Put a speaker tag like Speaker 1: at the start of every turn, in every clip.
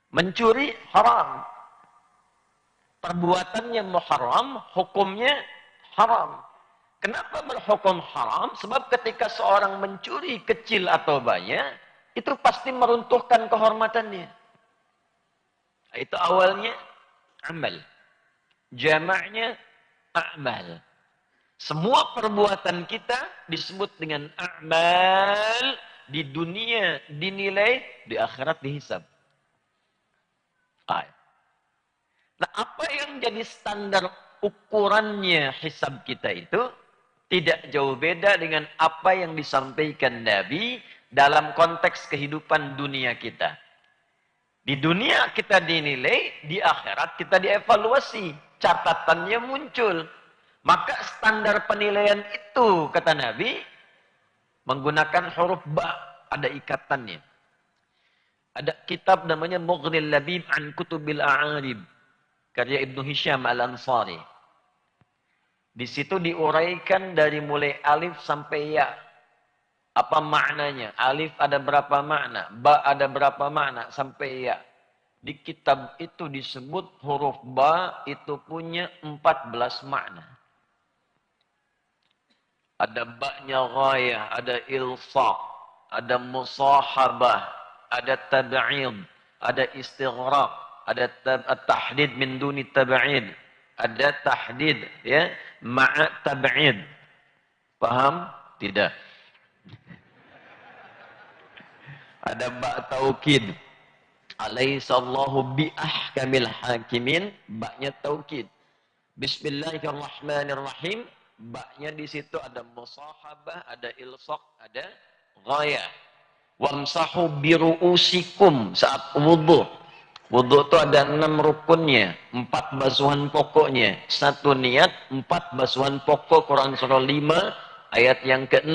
Speaker 1: Mencuri haram. Perbuatannya muharram, hukumnya haram. Kenapa berhukum haram? Sebab ketika seorang mencuri kecil atau banyak, itu pasti meruntuhkan kehormatannya. Itu awalnya amal. Jamaknya a'mal. Semua perbuatan kita disebut dengan a'mal. Di dunia dinilai, di akhirat dihisab. Nah, apa yang jadi standar ukurannya hisab kita itu tidak jauh beda dengan apa yang disampaikan Nabi dalam konteks kehidupan dunia kita. Di dunia kita dinilai, di akhirat kita dievaluasi, catatannya muncul. Maka standar penilaian itu, kata Nabi, menggunakan huruf ba, ada ikatannya. Ada kitab namanya Mughnil Labib an Kutubil A'arib, karya Ibnu Hisham Al-Ansari. Di situ diuraikan dari mulai alif sampai ya. Apa maknanya? Alif ada berapa makna? Ba ada berapa makna? Sampai ya. Di kitab itu disebut huruf ba itu punya 14 makna. Ada ba'nya ghayah, ada ilsaq, ada musahabah, ada tab'id, ada istighraq, ada tahdid min duni tab'id, ada tahdid ya, ma'a tab'id. Paham? Tidak. Ada ba' taukid. Alaihissallahu bi'ahkamil hakimin, ba'nya taukid. Bismillahirrahmanirrahim. Baknya di situ ada musahabah, ada ilsaq, ada ghayah. Wamsahu biru'usikum saat wudu. Wudu itu ada 6 rukunnya, 4 basuhan pokoknya. 1 niat, 4 basuhan pokok. Quran surah 5 ayat yang ke-6.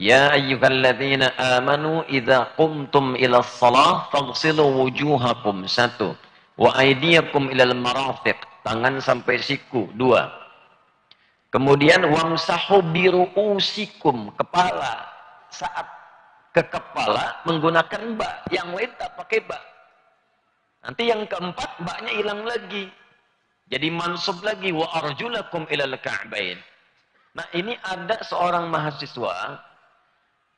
Speaker 1: Ya ayyuhalladzina amanu idza qumtum ila shalah faghsilu wujuhakum. 1. Wa aydiyakum ilal marafiq. Tangan sampai siku. 2. Kemudian wamsahu biru'usikum, kepala. Saat ke kepala menggunakan ba, yang lain tak pakai ba. Nanti yang keempat ba-nya hilang lagi. Jadi mansub lagi wa arjulakum ilal ka'bain. Nah, ini ada seorang mahasiswa,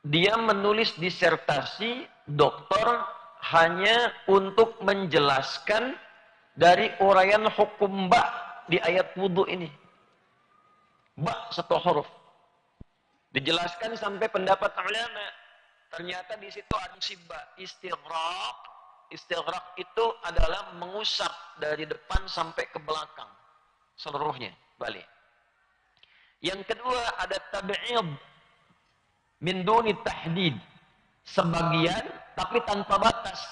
Speaker 1: dia menulis disertasi doktor hanya untuk menjelaskan dari uraian hukum ba di ayat wudu ini. Ba satu huruf. Dijelaskan sampai pendapat ulama. Ternyata di situ ada ba istighraq. Istighraq itu adalah mengusap dari depan sampai ke belakang. Seluruhnya, balik. Yang kedua ada tab'id min duni tahdid. Sebagian tapi tanpa batas.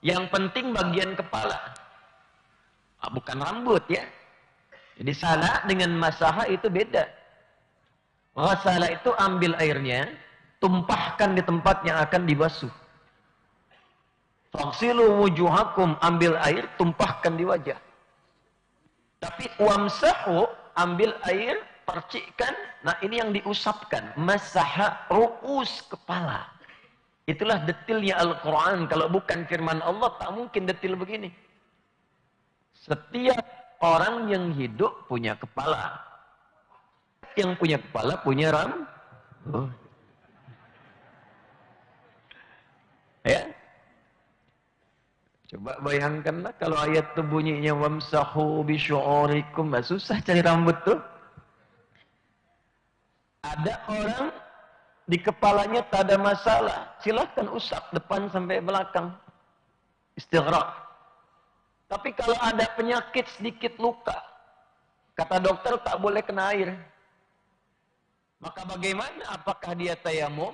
Speaker 1: Yang penting bagian kepala. Bukan rambut ya. Jadi salah dengan masaha itu beda. Ghasala itu ambil airnya, tumpahkan di tempat yang akan dibasuh. Faghsilu wujuhakum, ambil air, tumpahkan di wajah. Tapi wamsahu, ambil air, percikkan, nah ini yang diusapkan. Masaha ru'us, kepala. Itulah detilnya Al-Quran. Kalau bukan firman Allah, tak mungkin detil begini. Setiap orang yang hidup punya kepala. Yang punya kepala punya rambut. Ya. Coba bayangkanlah kalau ayat itu bunyinya wamsahu bisyu'urikum. Susah cari rambut tuh. Ada orang di kepalanya tak ada masalah. Silahkan usap depan sampai belakang. Istighraq. Tapi kalau ada penyakit sedikit luka, kata dokter tak boleh kena air. Maka bagaimana? Apakah dia tayamum?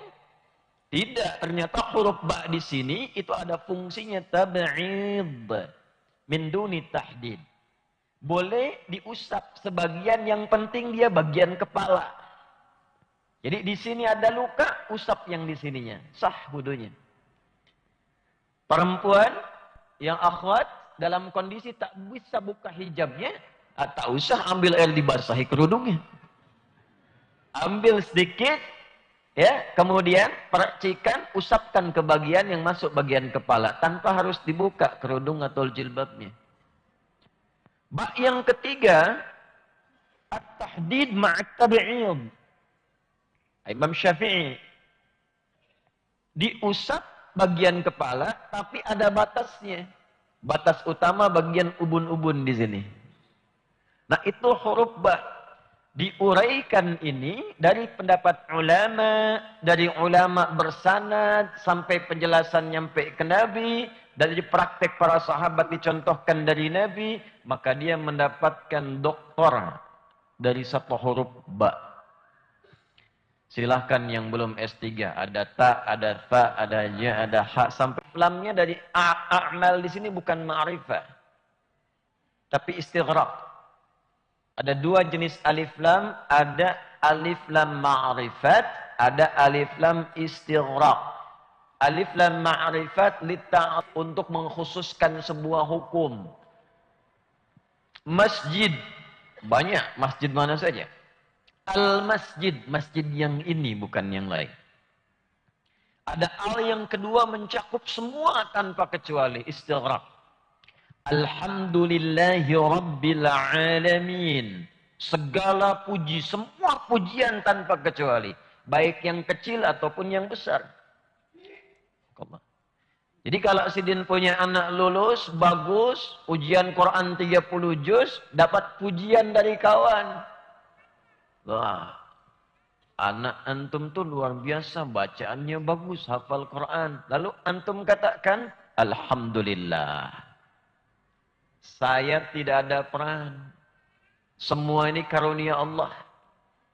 Speaker 1: Tidak. Ternyata huruf ba di sini itu ada fungsinya tab'id min duni tahdid. Boleh diusap sebagian, yang penting dia bagian kepala. Jadi di sini ada luka, usap yang di sininya. Sah wudunya. Perempuan yang akhwat dalam kondisi tak bisa buka hijabnya, tak usah ambil air dibasahi kerudungnya. Ambil sedikit, Ya, kemudian percikan, usapkan ke bagian yang masuk bagian kepala tanpa harus dibuka kerudung atau jilbabnya. Bab yang ketiga, at-tahdid ma'at tabi'id. Imam Syafi'i, diusap bagian kepala tapi ada batasnya. Batas utama bagian ubun-ubun di sini. Nah, itu huruf ba. Diuraikan ini dari pendapat ulama, dari ulama bersanad sampai penjelasan nyampe ke Nabi, dari praktek para sahabat dicontohkan dari Nabi, maka dia mendapatkan doktor dari satu huruf ba. Silahkan yang belum S3, ada ta, ada fa, ada ja, ada ha, sampai lamnya dari a'mal di sini bukan ma'rifah, tapi istighraq. Ada dua jenis alif lam, ada alif lam ma'rifat, ada alif lam istighraq. Alif lam ma'rifat untuk mengkhususkan sebuah hukum. Masjid, banyak masjid mana saja. Al-masjid, masjid yang ini bukan yang lain. Ada al yang kedua mencakup semua tanpa kecuali, istighraq. Alhamdulillahi Rabbil Alamin. Segala puji, semua pujian tanpa kecuali. Baik yang kecil ataupun yang besar. Jadi kalau Sidin punya anak lulus, bagus, ujian Quran 30 juz, dapat pujian dari kawan. Wah, anak antum tuh luar biasa, bacaannya bagus, hafal Quran. Lalu antum katakan, Alhamdulillah. Saya tidak ada peran. Semua ini karunia Allah.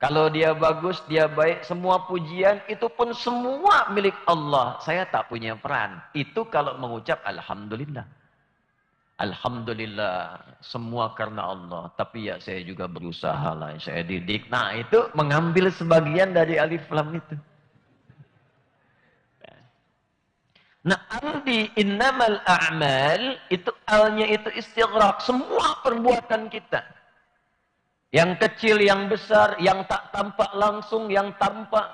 Speaker 1: Kalau dia bagus, dia baik, semua pujian itu pun semua milik Allah. Saya tak punya peran. Itu kalau mengucap Alhamdulillah. Alhamdulillah, semua karena Allah. Tapi ya saya juga berusaha lah, saya didik. Nah itu mengambil sebagian dari alif lam itu. Nah, aldi innamal a'mal, itu alnya itu istighraq, semua perbuatan kita. Yang kecil, yang besar, yang tak tampak langsung, yang tampak.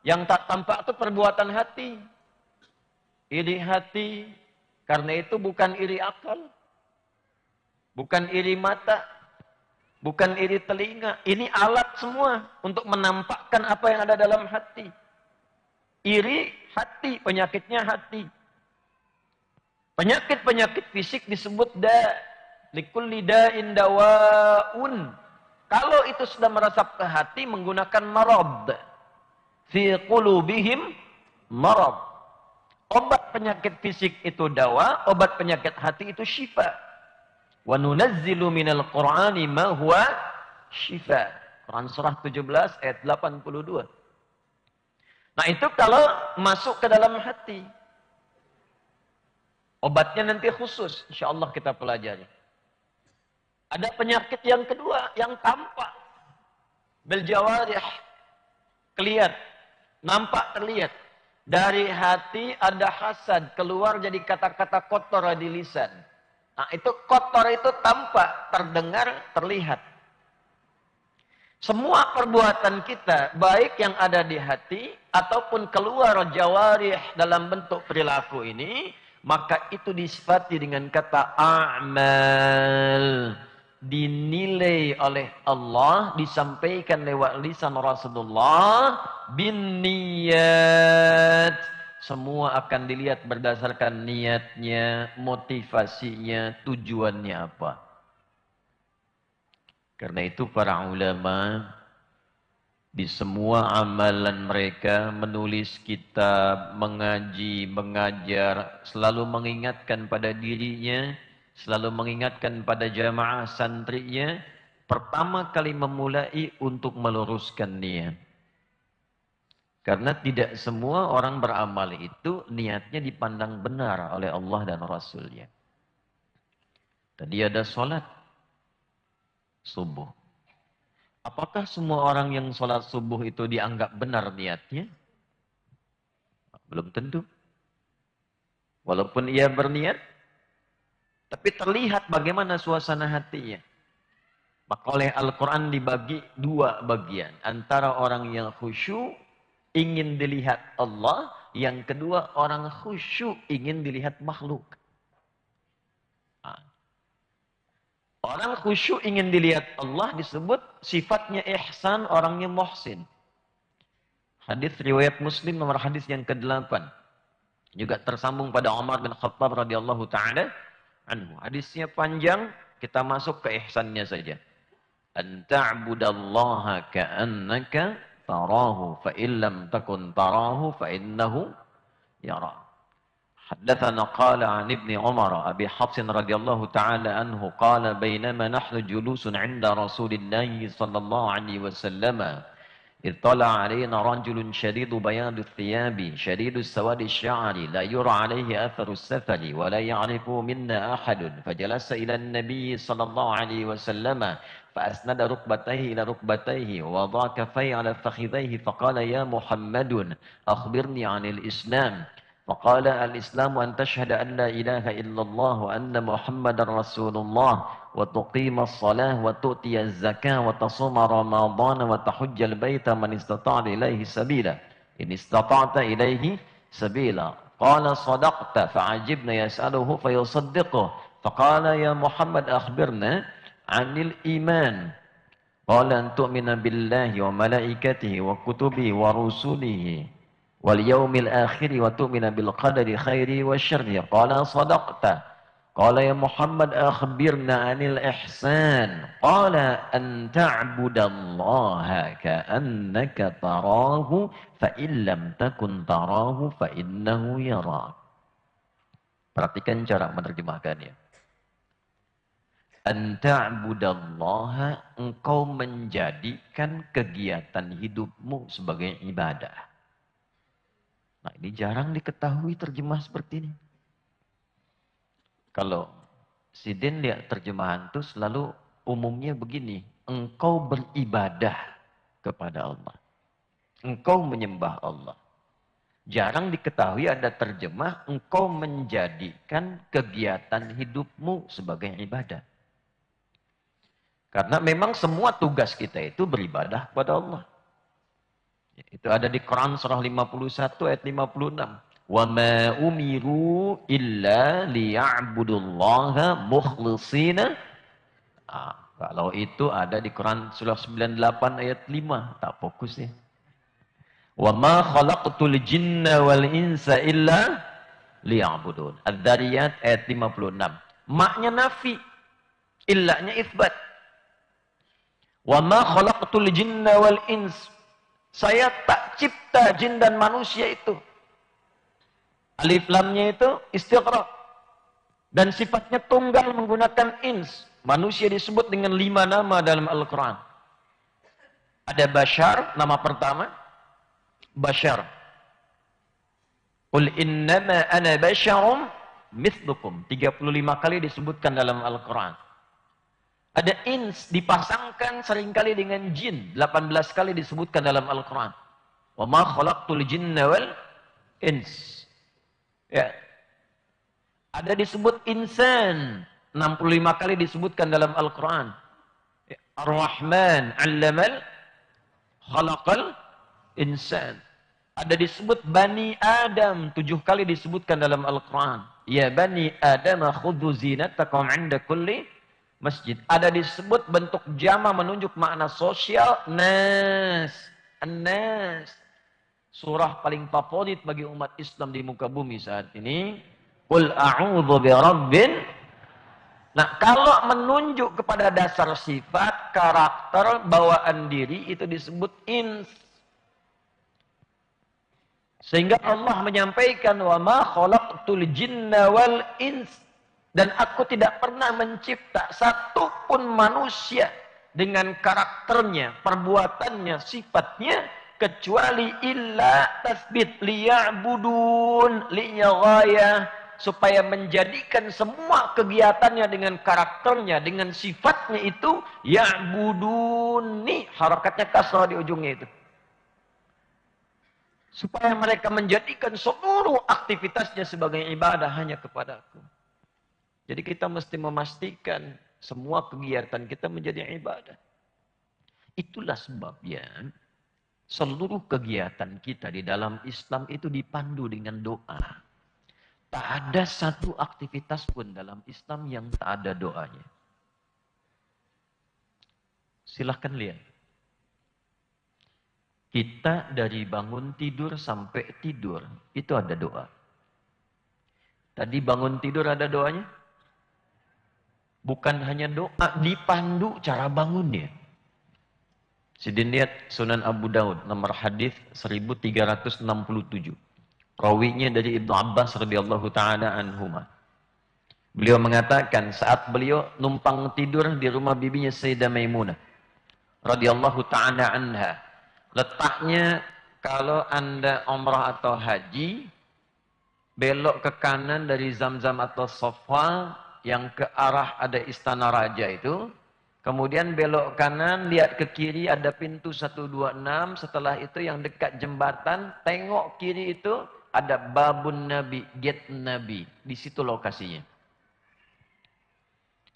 Speaker 1: Yang tak tampak itu perbuatan hati. Iri hati, karena itu bukan iri akal. Bukan iri mata. Bukan iri telinga. Ini alat semua untuk menampakkan apa yang ada dalam hati. Iri hati, penyakitnya hati. Penyakit-penyakit fisik disebut da. Likulli da'in dawa'un. Kalau itu sudah merasap ke hati menggunakan marad. Fi qulubihim marad. Obat penyakit fisik itu dawa, obat penyakit hati itu syifa. Wa nunazzilu minal Qur'ani ma huwa syifa. Quran surah 17 ayat 82. Nah itu kalau masuk ke dalam hati. Obatnya nanti khusus. InsyaAllah kita pelajari. Ada penyakit yang kedua. Yang tampak. Biljawarih. Kelihatan. Nampak terlihat. Dari hati ada hasad. Keluar jadi kata-kata kotor di lisan. Nah itu kotor itu tampak. Terdengar, terlihat. Semua perbuatan kita, baik yang ada di hati, ataupun keluar jawarih dalam bentuk perilaku ini, maka itu disifati dengan kata a'mal. Dinilai oleh Allah, disampaikan lewat lisan Rasulullah, bin niyat. Semua akan dilihat berdasarkan niatnya, motivasinya, tujuannya apa. Karena itu para ulama di semua amalan mereka menulis kitab, mengaji, mengajar, selalu mengingatkan pada dirinya, selalu mengingatkan pada jamaah santrinya, pertama kali memulai untuk meluruskan niat. Karena tidak semua orang beramal itu niatnya dipandang benar oleh Allah dan Rasulnya. Tadi ada sholat subuh. Apakah semua orang yang sholat subuh itu dianggap benar niatnya? Belum tentu. Walaupun ia berniat, tapi terlihat bagaimana suasana hatinya. Maka oleh Al-Quran dibagi dua bagian. Antara orang yang khusyuk, ingin dilihat Allah. Yang kedua, orang khusyuk ingin dilihat makhluk. Nah, orang khusyuk ingin dilihat Allah disebut sifatnya ihsan, orangnya muhsin. Hadis riwayat Muslim nomor hadis yang ke-8. Juga tersambung pada Umar bin Khattab radhiyallahu taala anhu. Hadisnya panjang, kita masuk ke ihsannya saja. An ta'budallaha ka'annaka tarahu fa illam takun tarahu fa innahu yara. حدثنا قال عن ابن عمر أبي حفص رضي الله تعالى عنه قال بينما نحن جلوس عند رسول الله صلى الله عليه وسلم إذ طلع علينا رجل شديد بياض الثياب شديد السواد الشعر لا يرى عليه أثر السفر ولا يعرف منا أحد فجلس إلى النبي صلى الله عليه وسلم فأسند ركبتيه إلى ركبتيه ووضع كفيه على فخذيه فقال يا محمد أخبرني عن الإسلام فقال الإسلام أن تشهد أن لا إله إلا الله وأن محمد رسول الله وتقيم الصلاة وتؤتي الزكاة وتصوم رمضان وتحج البيت من استطاع إليه سبيلا إن استطعت إليه سبيلا قال صدقت فعجبنا يسأله فيصدقه فقال يا محمد أخبرنا عن الإيمان قال أن تؤمن بالله وملائكته وكتبه ورسله واليوم الآخر وتؤمن بالقدر خيره وشره قال صدقت قال يا محمد أخبرنا عن الإحسان قال أن تعبد الله كأنك تراه فإن لم تكن تراه فإنه يراك. Perhatikan cara menerjemahkannya. An ta'budallaha, engkau menjadikan kegiatan hidupmu sebagai ibadah. Nah, ini jarang diketahui terjemah seperti ini. Kalau Sidin lihat terjemahan itu selalu umumnya begini. Engkau beribadah kepada Allah. Engkau menyembah Allah. Jarang diketahui ada terjemah engkau menjadikan kegiatan hidupmu sebagai ibadah. Karena memang semua tugas kita itu beribadah kepada Allah. Itu ada di Quran surah 51 ayat 56. Wa ma umiru illa liya'budullaha mukhlishina. Kalau itu ada di Quran surah 98 ayat 5, tak fokus ya. Wa ma khalaqtul jinna wal insa illa liya'budun. Adz-Dzariyat ayat 56. Maknya nafi, illanya itsbat. Wa ma khalaqtul jinna wal insa. Saya tak cipta jin dan manusia itu. Alif lamnya itu istighraq. Dan sifatnya tunggal menggunakan ins. Manusia disebut dengan 5 nama dalam Al-Quran. Ada Bashar, nama pertama. Bashar. Qul innama ana basyarum mithlukum. 35 kali disebutkan dalam Al-Quran. Ada ins dipasangkan seringkali dengan jin. 18 kali disebutkan dalam Al-Quran. Wa ma khalaqtul jinna wal ins. Ya. Ada disebut insan. 65 kali disebutkan dalam Al-Quran. Ya. Ar-Rahman 'allamal khalaqal insan. Ada disebut Bani Adam. 7 kali disebutkan dalam Al-Quran. Ya Bani Adam khudhu zinatakum 'inda kulli masjid. Ada disebut bentuk jama menunjuk makna sosial. Nas. An-nas. Surah paling favorit bagi umat Islam di muka bumi saat ini. Qul a'udzu birabbin. Nah, kalau menunjuk kepada dasar sifat, karakter, bawaan diri, itu disebut ins. Sehingga Allah menyampaikan, wa ma khalaqtul jinna wal ins. Dan aku tidak pernah mencipta satupun manusia dengan karakternya, perbuatannya, sifatnya, kecuali illa tasbit liya'budun li'ghayah, supaya menjadikan semua kegiatannya dengan karakternya, dengan sifatnya itu ya'buduni, harakatnya kasrah di ujungnya itu. Supaya mereka menjadikan seluruh aktivitasnya sebagai ibadah hanya kepadaku. Jadi kita mesti memastikan semua kegiatan kita menjadi ibadah. Itulah sebabnya Seluruh kegiatan kita di dalam Islam itu dipandu dengan doa. Tak ada satu aktivitas pun dalam Islam yang tak ada doanya. Silahkan lihat. Kita dari bangun tidur sampai tidur, itu ada doa. Tadi bangun tidur ada doanya? Bukan hanya doa, dipandu cara bangunnya. Sidin lihat Sunan Abu Daud, nomor hadis 1367. Rawinya dari Ibnu Abbas radhiyallahu taala anhuma. Beliau mengatakan saat beliau numpang tidur di rumah bibinya Sayyidah Maimunah radhiyallahu taala anha. Letaknya kalau Anda umrah atau haji, belok ke kanan dari Zamzam atau Safa yang ke arah ada istana raja itu. Kemudian belok kanan, lihat ke kiri ada pintu 126. Setelah itu yang dekat jembatan, tengok kiri itu ada babun Nabi, gate Nabi. Di situ lokasinya.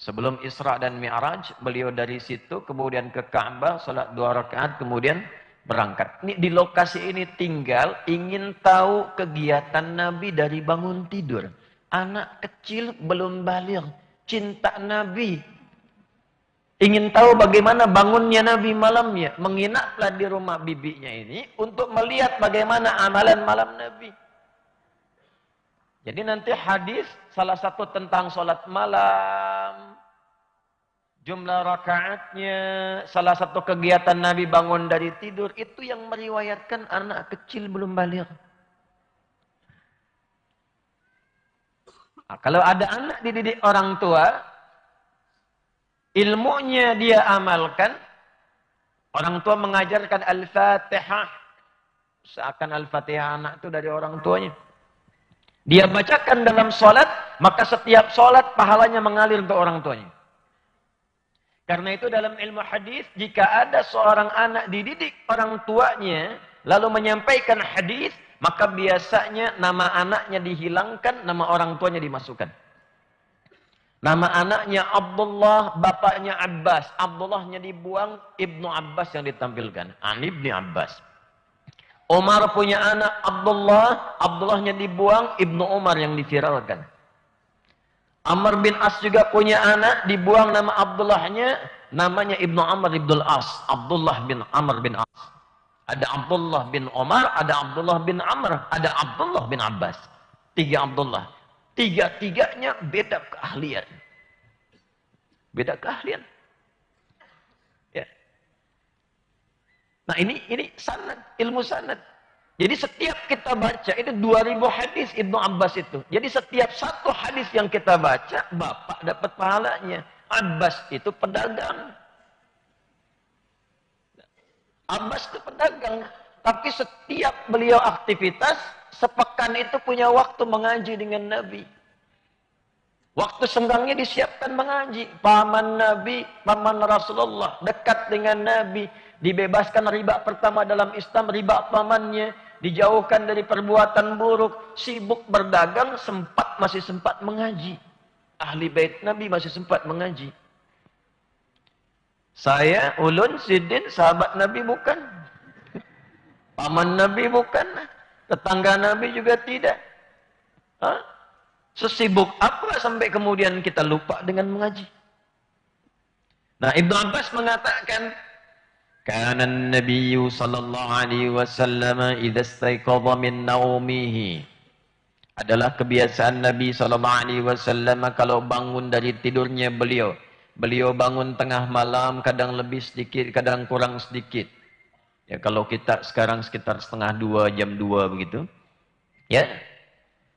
Speaker 1: Sebelum Isra dan Mi'raj, beliau dari situ kemudian ke Ka'bah, salat 2 rakaat, kemudian berangkat. Ini di lokasi ini tinggal, ingin tahu kegiatan Nabi dari bangun tidur. Anak kecil belum baligh, cinta Nabi. Ingin tahu bagaimana bangunnya Nabi malamnya. Menginaplah di rumah bibinya ini untuk melihat bagaimana amalan malam Nabi. Jadi nanti hadis salah satu tentang sholat malam, jumlah rakaatnya, salah satu kegiatan Nabi bangun dari tidur, itu yang meriwayatkan anak kecil belum baligh. Nah, kalau ada anak dididik orang tua, ilmunya dia amalkan, orang tua mengajarkan Al-Fatihah, seakan Al-Fatihah anak itu dari orang tuanya. Dia bacakan dalam sholat, maka setiap sholat pahalanya mengalir untuk orang tuanya. Karena itu dalam ilmu hadis, jika ada seorang anak dididik orang tuanya, lalu menyampaikan hadis, maka biasanya nama anaknya dihilangkan, nama orang tuanya dimasukkan. Nama anaknya Abdullah, bapaknya Abbas. Abdullahnya dibuang, Ibnu Abbas yang ditampilkan. An Ibni Abbas. Umar punya anak Abdullah, Abdullahnya dibuang, Ibnu Umar yang diviralkan. Amr bin As juga punya anak, dibuang nama Abdullahnya, namanya Ibnu Amr Ibnul As. Abdullah bin Amr bin As. Ada Abdullah bin Umar, ada Abdullah bin Amr, ada Abdullah bin Abbas. 3 Abdullah. Tiga-tiganya beda keahlian. Beda keahlian. Ya. Nah ini sanad, ilmu sanad. Jadi setiap kita baca, itu 2000 hadis Ibnu Abbas itu. Jadi setiap satu hadis yang kita baca, bapak dapat pahalanya. Abbas itu pedagang. Abbas itu pedagang. Tapi setiap beliau aktivitas, sepekan itu punya waktu mengaji dengan Nabi. Waktu senggangnya disiapkan mengaji. Paman Nabi, paman Rasulullah, dekat dengan Nabi. Dibebaskan riba pertama dalam Islam, riba pamannya. Dijauhkan dari perbuatan buruk. Sibuk berdagang, masih sempat mengaji. Ahli bait Nabi masih sempat mengaji. Saya, ulun, sidin, sahabat Nabi bukan. Paman Nabi bukan. Tetangga Nabi juga tidak. Hah? Sesibuk apa sampai kemudian kita lupa dengan mengaji? Nah, Ibnu Abbas mengatakan, "Kana an-nabiy sallallahu alaihi wasallam idza istayqadha min naumihi." Adalah kebiasaan Nabi sallallahu alaihi wasallam kalau bangun dari tidurnya beliau. Beliau bangun tengah malam, kadang lebih sedikit, kadang kurang sedikit. Ya, kalau kita sekarang sekitar setengah 2, jam 2 begitu. Ya.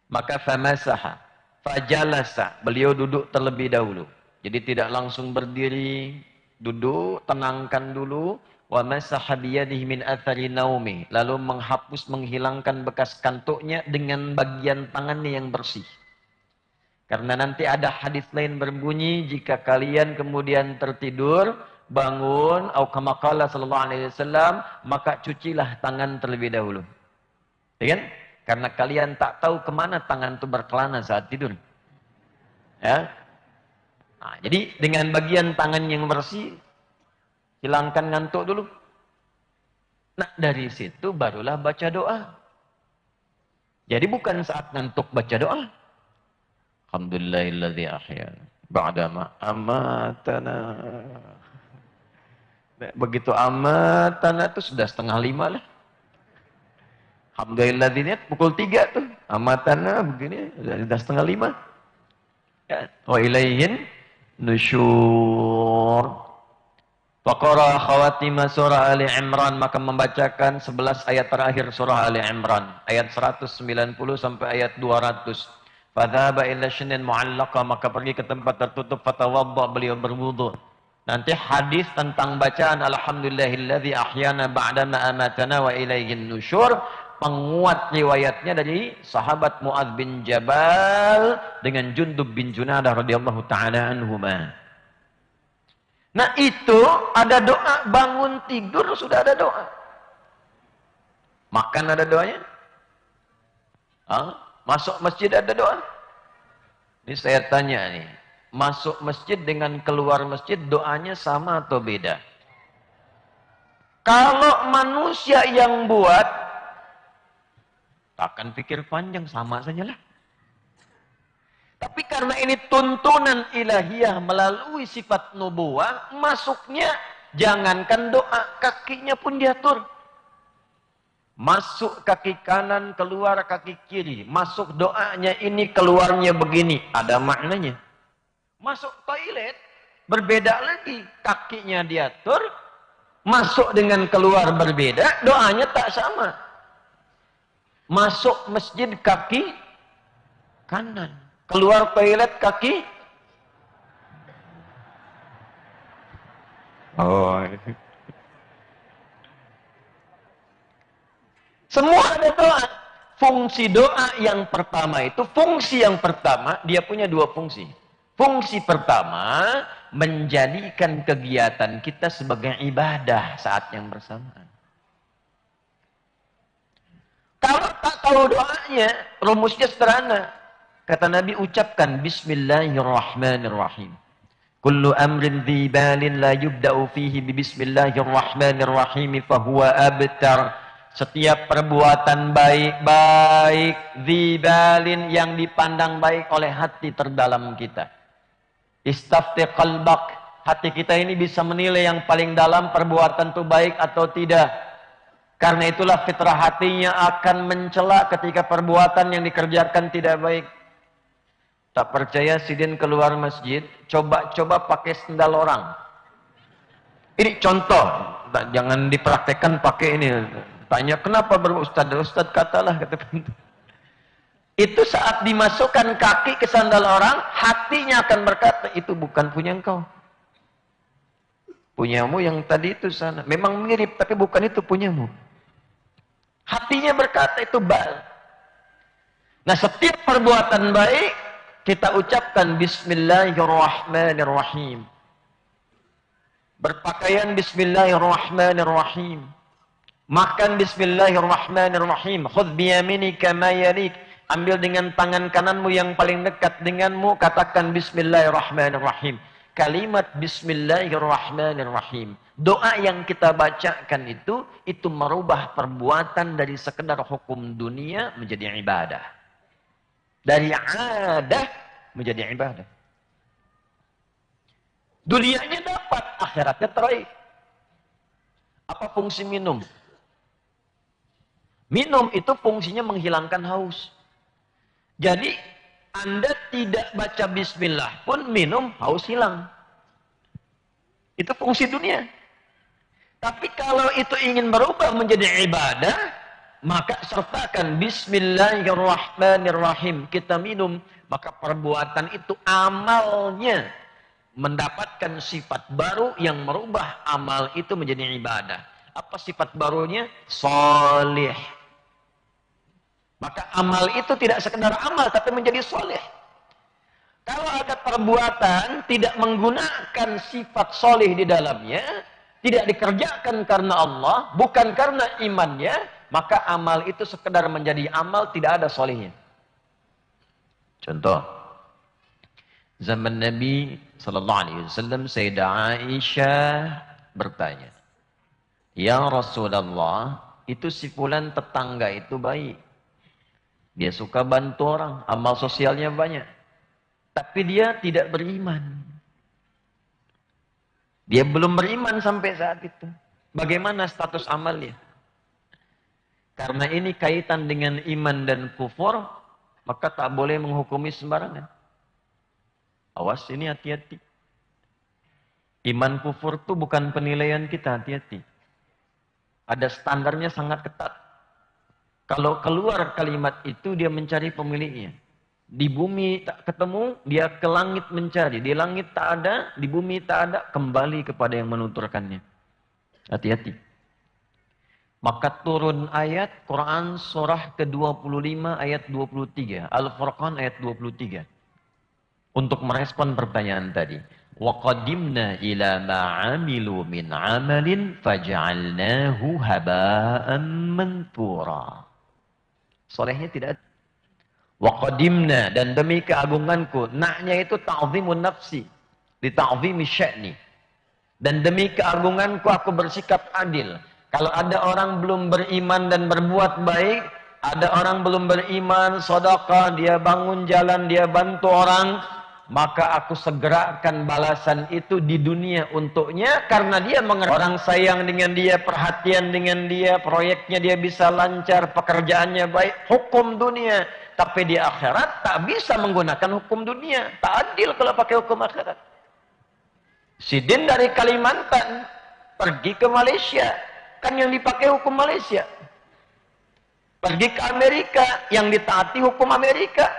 Speaker 1: Maka famasaha, fajalasa, beliau duduk terlebih dahulu. Jadi tidak langsung berdiri, duduk, tenangkan dulu. Wa masaha biyadihi min athari naumi, lalu menghilangkan bekas kantuknya dengan bagian tangannya yang bersih. Karena nanti ada hadis lain berbunyi, jika kalian kemudian tertidur, bangun, atau kama qala sallallahu alaihi wasallam, maka cucilah tangan terlebih dahulu. Ya kan? Karena kalian tak tahu kemana tangan itu berkelana saat tidur. Ya. Nah, jadi dengan bagian tangan yang bersih, hilangkan ngantuk dulu. Nah, dari situ barulah baca doa. Jadi bukan saat ngantuk baca doa. Alhamdulillahilladzi ahyana ba'dama amatana. Begitu amatana itu sudah 4:30 lah. Alhamdulillahilladzi niat pukul 3 tuh. Amatana begini sudah 4:30. Ya. Wa ilaihin nusyur. Faqara khawatima surah Ali Imran, maka membacakan 11 ayat terakhir surah Ali Imran, ayat 190 sampai ayat 200. Fadhaba ila shinin mu'allaqa, maka pergi ke tempat tertutup, fatawadda, beliau berwudu. Nanti hadis tentang bacaan alhamdulillahilladzi ahyana ba'dama amatana wa ilaihin nusyur, penguat riwayatnya dari sahabat Muadz bin Jabal dengan Jundub bin Junadah radhiyallahu taala anhuma. Nah itu ada doa, bangun tidur sudah ada doa. Makan ada doanya. Masuk masjid ada doa. Ini saya tanya nih, masuk masjid dengan keluar masjid doanya sama atau beda? Kalau manusia yang buat, takkan pikir panjang, sama saja lah. Tapi karena ini tuntunan ilahiyah melalui sifat nubuwah, masuknya jangankan doa, kakinya pun diatur. Masuk kaki kanan, keluar kaki kiri. Masuk doanya ini, keluarnya begini. Ada maknanya. Masuk toilet, berbeda lagi. Kakinya diatur, masuk dengan keluar berbeda, doanya tak sama. Masuk masjid kaki kanan. Keluar toilet kaki. Semua ada doa. Fungsi doa yang pertama itu, fungsi yang pertama, dia punya dua fungsi. Fungsi pertama, menjadikan kegiatan kita sebagai ibadah saat yang bersamaan. Kalau tak tahu doanya, rumusnya sederhana. Kata Nabi, ucapkan Bismillahirrahmanirrahim. Kullu amrin dhibalin la yubda'u fihi Bismillahirrahmanirrahim fahuwa abtar. Setiap perbuatan baik-baik, dhibalin, yang dipandang baik oleh hati terdalam kita. Istafti qalbak. Hati kita ini bisa menilai yang paling dalam perbuatan itu baik atau tidak. Karena itulah fitrah hatinya akan mencela ketika perbuatan yang dikerjakan tidak baik. Tak percaya sidin keluar masjid, coba pakai sendal orang. Ini contoh, jangan dipraktekkan pakai ini. Tanya kenapa berustad? Ustaz katalah, kata pintu. Itu saat dimasukkan kaki ke sandal orang, hatinya akan berkata, itu bukan punya engkau. Punyamu yang tadi itu sana. Memang mirip, tapi bukan itu punyamu. Hatinya berkata itu bal. Nah, setiap perbuatan baik, kita ucapkan Bismillahirrahmanirrahim. Berpakaian Bismillahirrahmanirrahim. Makan Bismillahirrahmanirrahim. Khudh biyaminika ma yalik. Ambil dengan tangan kananmu yang paling dekat denganmu. Katakan Bismillahirrahmanirrahim. Kalimat Bismillahirrahmanirrahim. Doa yang kita bacakan itu merubah perbuatan dari sekedar hukum dunia menjadi ibadah. Dari adah menjadi ibadah. Dunianya dapat, akhiratnya teraih. Apa fungsi minum? Minum itu fungsinya menghilangkan haus. Jadi, Anda tidak baca bismillah pun minum, haus hilang. Itu fungsi dunia. Tapi kalau itu ingin berubah menjadi ibadah, maka sertakan Bismillahirrahmanirrahim. Kita minum, maka perbuatan itu amalnya mendapatkan sifat baru yang merubah amal itu menjadi ibadah. Apa sifat barunya? Soleh. Maka amal itu tidak sekedar amal, tapi menjadi soleh. Kalau ada perbuatan tidak menggunakan sifat soleh di dalamnya, tidak dikerjakan karena Allah, bukan karena imannya, maka amal itu sekedar menjadi amal, tidak ada solehnya. Contoh, zaman Nabi SAW, Sayyidah Aisyah bertanya, Ya Rasulullah, itu si fulan tetangga itu baik. Dia suka bantu orang, amal sosialnya banyak. Tapi dia tidak beriman. Dia belum beriman sampai saat itu. Bagaimana status amalnya? Karena ini kaitan dengan iman dan kufur, maka tak boleh menghukumi sembarangan. Awas, ini hati-hati. Iman kufur itu bukan penilaian kita, hati-hati. Ada standarnya sangat ketat. Kalau keluar kalimat itu, dia mencari pemiliknya. Di bumi tak ketemu, dia ke langit mencari. Di langit tak ada, di bumi tak ada, kembali kepada yang menuturkannya. Hati-hati. Maka turun ayat Quran surah ke-25 ayat 23. Al-Furqan ayat 23. Untuk merespon pertanyaan tadi. وَقَدِمْنَا إِلَى مَا عَمِلُوا مِنْ عَمَلٍ فَجَعَلْنَاهُ هَبَاءً مَنْثُورًا. Solehnya tidak ada. وَقَدِمْنَا, dan demi keagunganku. Naknya itu ta'zimun nafsi. Di ta'zimi sya'ni. Dan demi keagunganku aku bersikap adil. Kalau ada orang belum beriman dan berbuat baik, ada orang belum beriman, sedekah, dia bangun jalan, dia bantu orang, maka aku segerakan balasan itu di dunia untuknya, karena dia mengerti orang sayang dengan dia, perhatian dengan dia, proyeknya dia bisa lancar, pekerjaannya baik, hukum dunia. Tapi di akhirat tak bisa menggunakan hukum dunia, tak adil kalau pakai hukum akhirat. Sidin dari Kalimantan pergi ke Malaysia, kan yang dipakai hukum Malaysia. Pergi ke Amerika, yang ditaati hukum Amerika.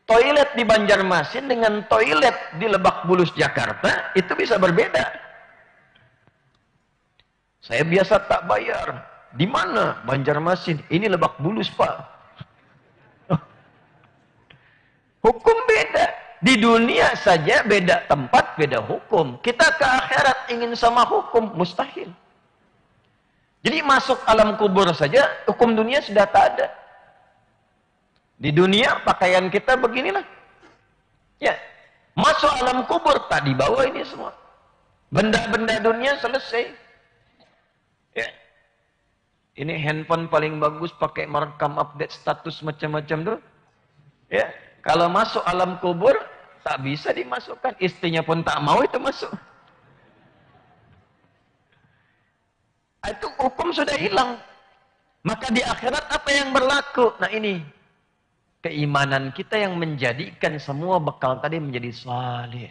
Speaker 1: Toilet di Banjarmasin dengan toilet di Lebak Bulus Jakarta itu bisa berbeda. Saya biasa tak bayar. Di mana? Banjarmasin. Ini Lebak Bulus, Pak. Hukum beda. Di dunia saja beda tempat, beda hukum. Kita ke akhirat ingin sama hukum, mustahil. Jadi masuk alam kubur saja, hukum dunia sudah tak ada. Di dunia pakaian kita beginilah. Ya, masuk alam kubur tak dibawa ini semua. Benda-benda dunia selesai. Ya. Ini handphone paling bagus pakai merekam update status macam-macam tuh. Ya, kalau masuk alam kubur tak bisa dimasukkan, istrinya pun tak mau itu masuk. Itu hukum sudah hilang. Maka di akhirat apa yang berlaku? Nah ini, keimanan kita yang menjadikan semua bekal tadi menjadi saleh.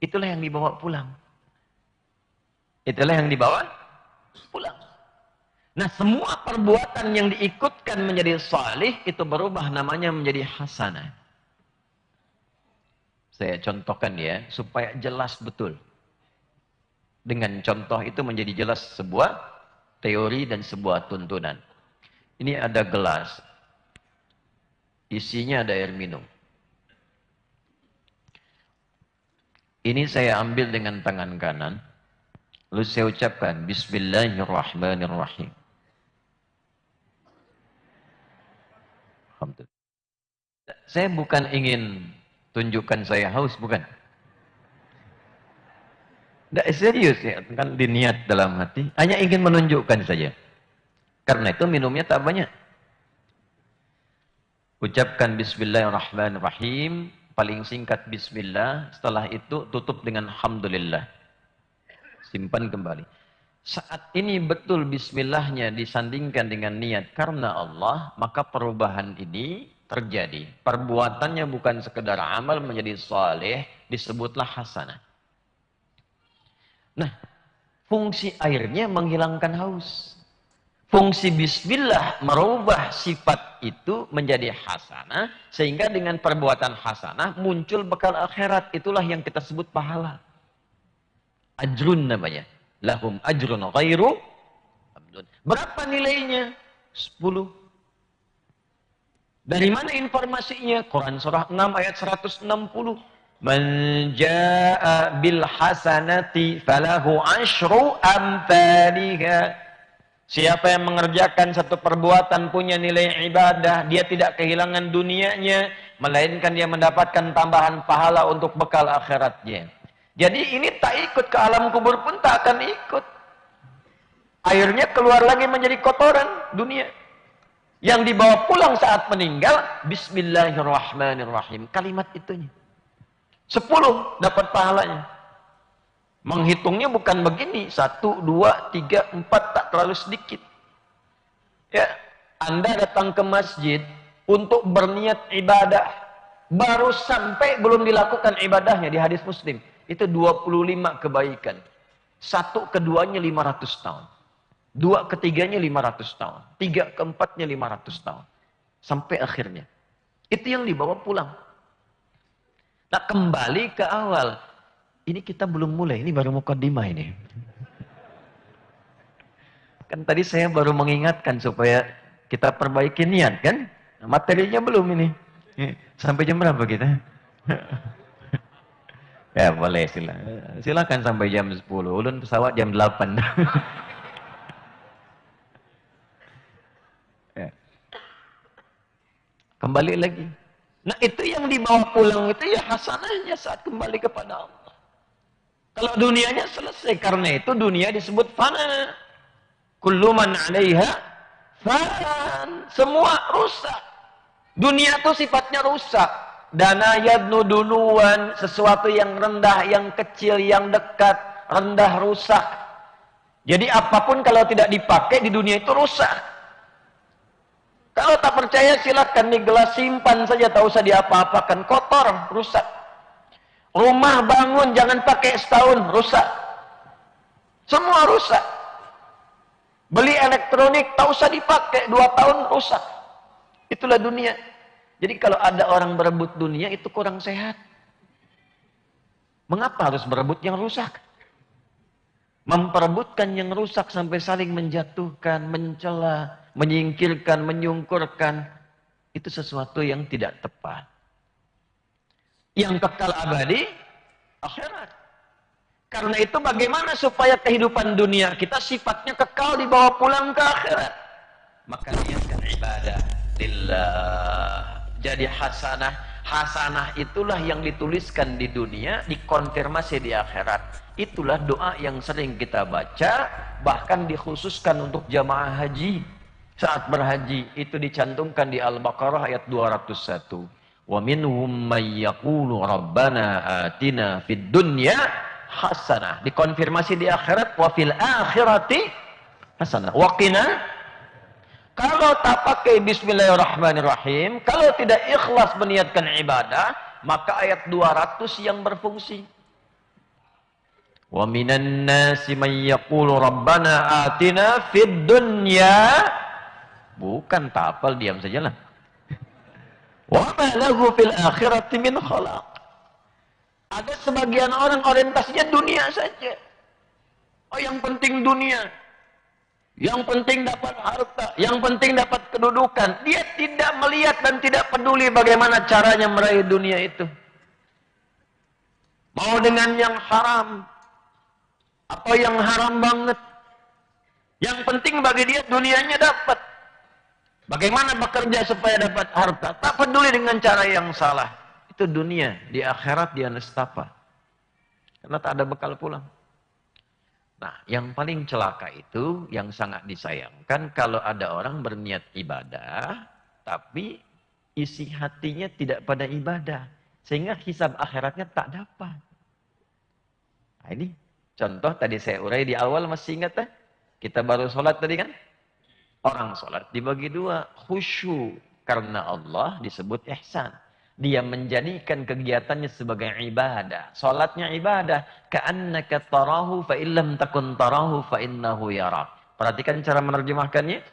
Speaker 1: Itulah yang dibawa pulang. Itulah yang dibawa pulang. Nah semua perbuatan yang diikutkan menjadi saleh itu berubah namanya menjadi hasanah. Saya contohkan ya, supaya jelas betul. Dengan contoh itu menjadi jelas sebuah teori dan sebuah tuntunan. Ini ada gelas. Isinya ada air minum. Ini saya ambil dengan tangan kanan. Lalu saya ucapkan Bismillahirrahmanirrahim. Alhamdulillah. Saya bukan ingin tunjukkan saya haus, bukan. Tidak serius ya, kan diniat dalam hati. Hanya ingin menunjukkan saja. Karena itu minumnya tak banyak. Ucapkan Bismillahirrahmanirrahim. Paling singkat Bismillah. Setelah itu tutup dengan Alhamdulillah. Simpan kembali. Saat ini betul Bismillahnya disandingkan dengan niat karena Allah, maka perubahan ini terjadi. Perbuatannya bukan sekedar amal menjadi saleh, disebutlah hasanah. Nah, fungsi airnya menghilangkan haus. Fungsi bismillah merubah sifat itu menjadi hasanah, sehingga dengan perbuatan hasanah muncul bekal akhirat. Itulah yang kita sebut pahala. Ajrun namanya. Lahum ajrun ghairu. Berapa nilainya? 10. Dari mana informasinya? Quran surah 6 ayat 160. Man jaa bil hasanati falahu asyru amthaliha. Siapa yang mengerjakan satu perbuatan punya nilai ibadah, dia tidak kehilangan dunianya, melainkan dia mendapatkan tambahan pahala untuk bekal akhiratnya. Jadi ini tak ikut ke alam kubur pun tak akan ikut. Airnya keluar lagi menjadi kotoran dunia. Yang dibawa pulang saat meninggal, Bismillahirrahmanirrahim. Kalimat itunya. 10 dapat pahalanya. Menghitungnya bukan begini. 1, 2, 3, 4, tak terlalu sedikit. Ya, Anda datang ke masjid untuk berniat ibadah. Baru sampai belum dilakukan ibadahnya di hadis Muslim. Itu 25 kebaikan. 1 keduanya 500 tahun. 2 ketiganya 500 tahun. 3 keempatnya 500 tahun. Sampai akhirnya. Itu yang dibawa pulang. Nah, kembali ke awal. Ini kita belum mulai. Ini baru mukadimah ini. Kan tadi saya baru mengingatkan supaya kita perbaiki niat kan. Nah, materinya belum ini. Sampai jam berapa kita? Ya boleh silakan sampai jam 10. Ulun pesawat jam 8. Ya. Kembali lagi. Nah itu yang dibawa pulang itu ya hasanahnya saat kembali kepada Allah. Kalau dunianya selesai. Karena itu dunia disebut fana. Kullu man 'alaiha fan. Semua rusak. Dunia itu sifatnya rusak. Dana yadnu duluan, sesuatu yang rendah, yang kecil, yang dekat, rendah, rusak. Jadi apapun kalau tidak dipakai di dunia itu rusak. Kalau tak percaya silakan di gelas simpan saja, tak usah diapa-apakan, kotor, rusak. Rumah bangun jangan pakai setahun, rusak. Semua rusak. Beli elektronik tak usah dipakai 2 tahun, rusak. Itulah dunia. Jadi kalau ada orang berebut dunia itu kurang sehat. Mengapa harus berebut yang rusak? Memperebutkan yang rusak sampai saling menjatuhkan, mencela, menyingkirkan, menyungkurkan. Itu sesuatu yang tidak tepat. Yang kekal abadi, akhirat. Karena itu bagaimana supaya kehidupan dunia kita sifatnya kekal dibawa pulang ke akhirat? Maka niatkan ibadah lillah. Jadi hasanah. Hasanah itulah yang dituliskan di dunia, dikonfirmasi di akhirat. Itulah doa yang sering kita baca, bahkan dikhususkan untuk jamaah haji. Saat berhaji, itu dicantumkan di Al-Baqarah ayat 201. Wa minhum may yaqulu rabbana atina fid dunya hasanah. Dikonfirmasi di akhirat, wa fil akhirati hasanah. Wa qina. Kalau tak pakai bismillahirrahmanirrahim, kalau tidak ikhlas meniatkan ibadah, maka ayat 200 yang berfungsi. Wa minan nasi may yaqulu rabbana atina fid dunya. Bukan tapal, diam sajalah. Wa ma lahu fil akhirati min khalaq. Ada sebagian orang orientasinya dunia saja. Oh, yang penting dunia. Yang penting dapat harta, yang penting dapat kedudukan. Dia tidak melihat dan tidak peduli bagaimana caranya meraih dunia itu. Mau dengan yang haram, atau yang haram banget. Yang penting bagi dia dunianya dapat. Bagaimana bekerja supaya dapat harta. Tak peduli dengan cara yang salah. Itu dunia. Di akhirat dia nestapa. Karena tak ada bekal pulang. Nah, yang paling celaka itu, yang sangat disayangkan, kalau ada orang berniat ibadah, tapi isi hatinya tidak pada ibadah. Sehingga hisab akhiratnya tak dapat. Nah, ini contoh tadi saya urai di awal, masih ingat tak? Kita baru sholat tadi kan? Orang sholat dibagi 2, khusyuk. Karena Allah disebut ihsan. Dia menjadikan kegiatannya sebagai ibadah. Salatnya ibadah. Ka'annaka tarahu fa illam takun tarahu fa innahu yarak. Perhatikan cara menerjemahkannya.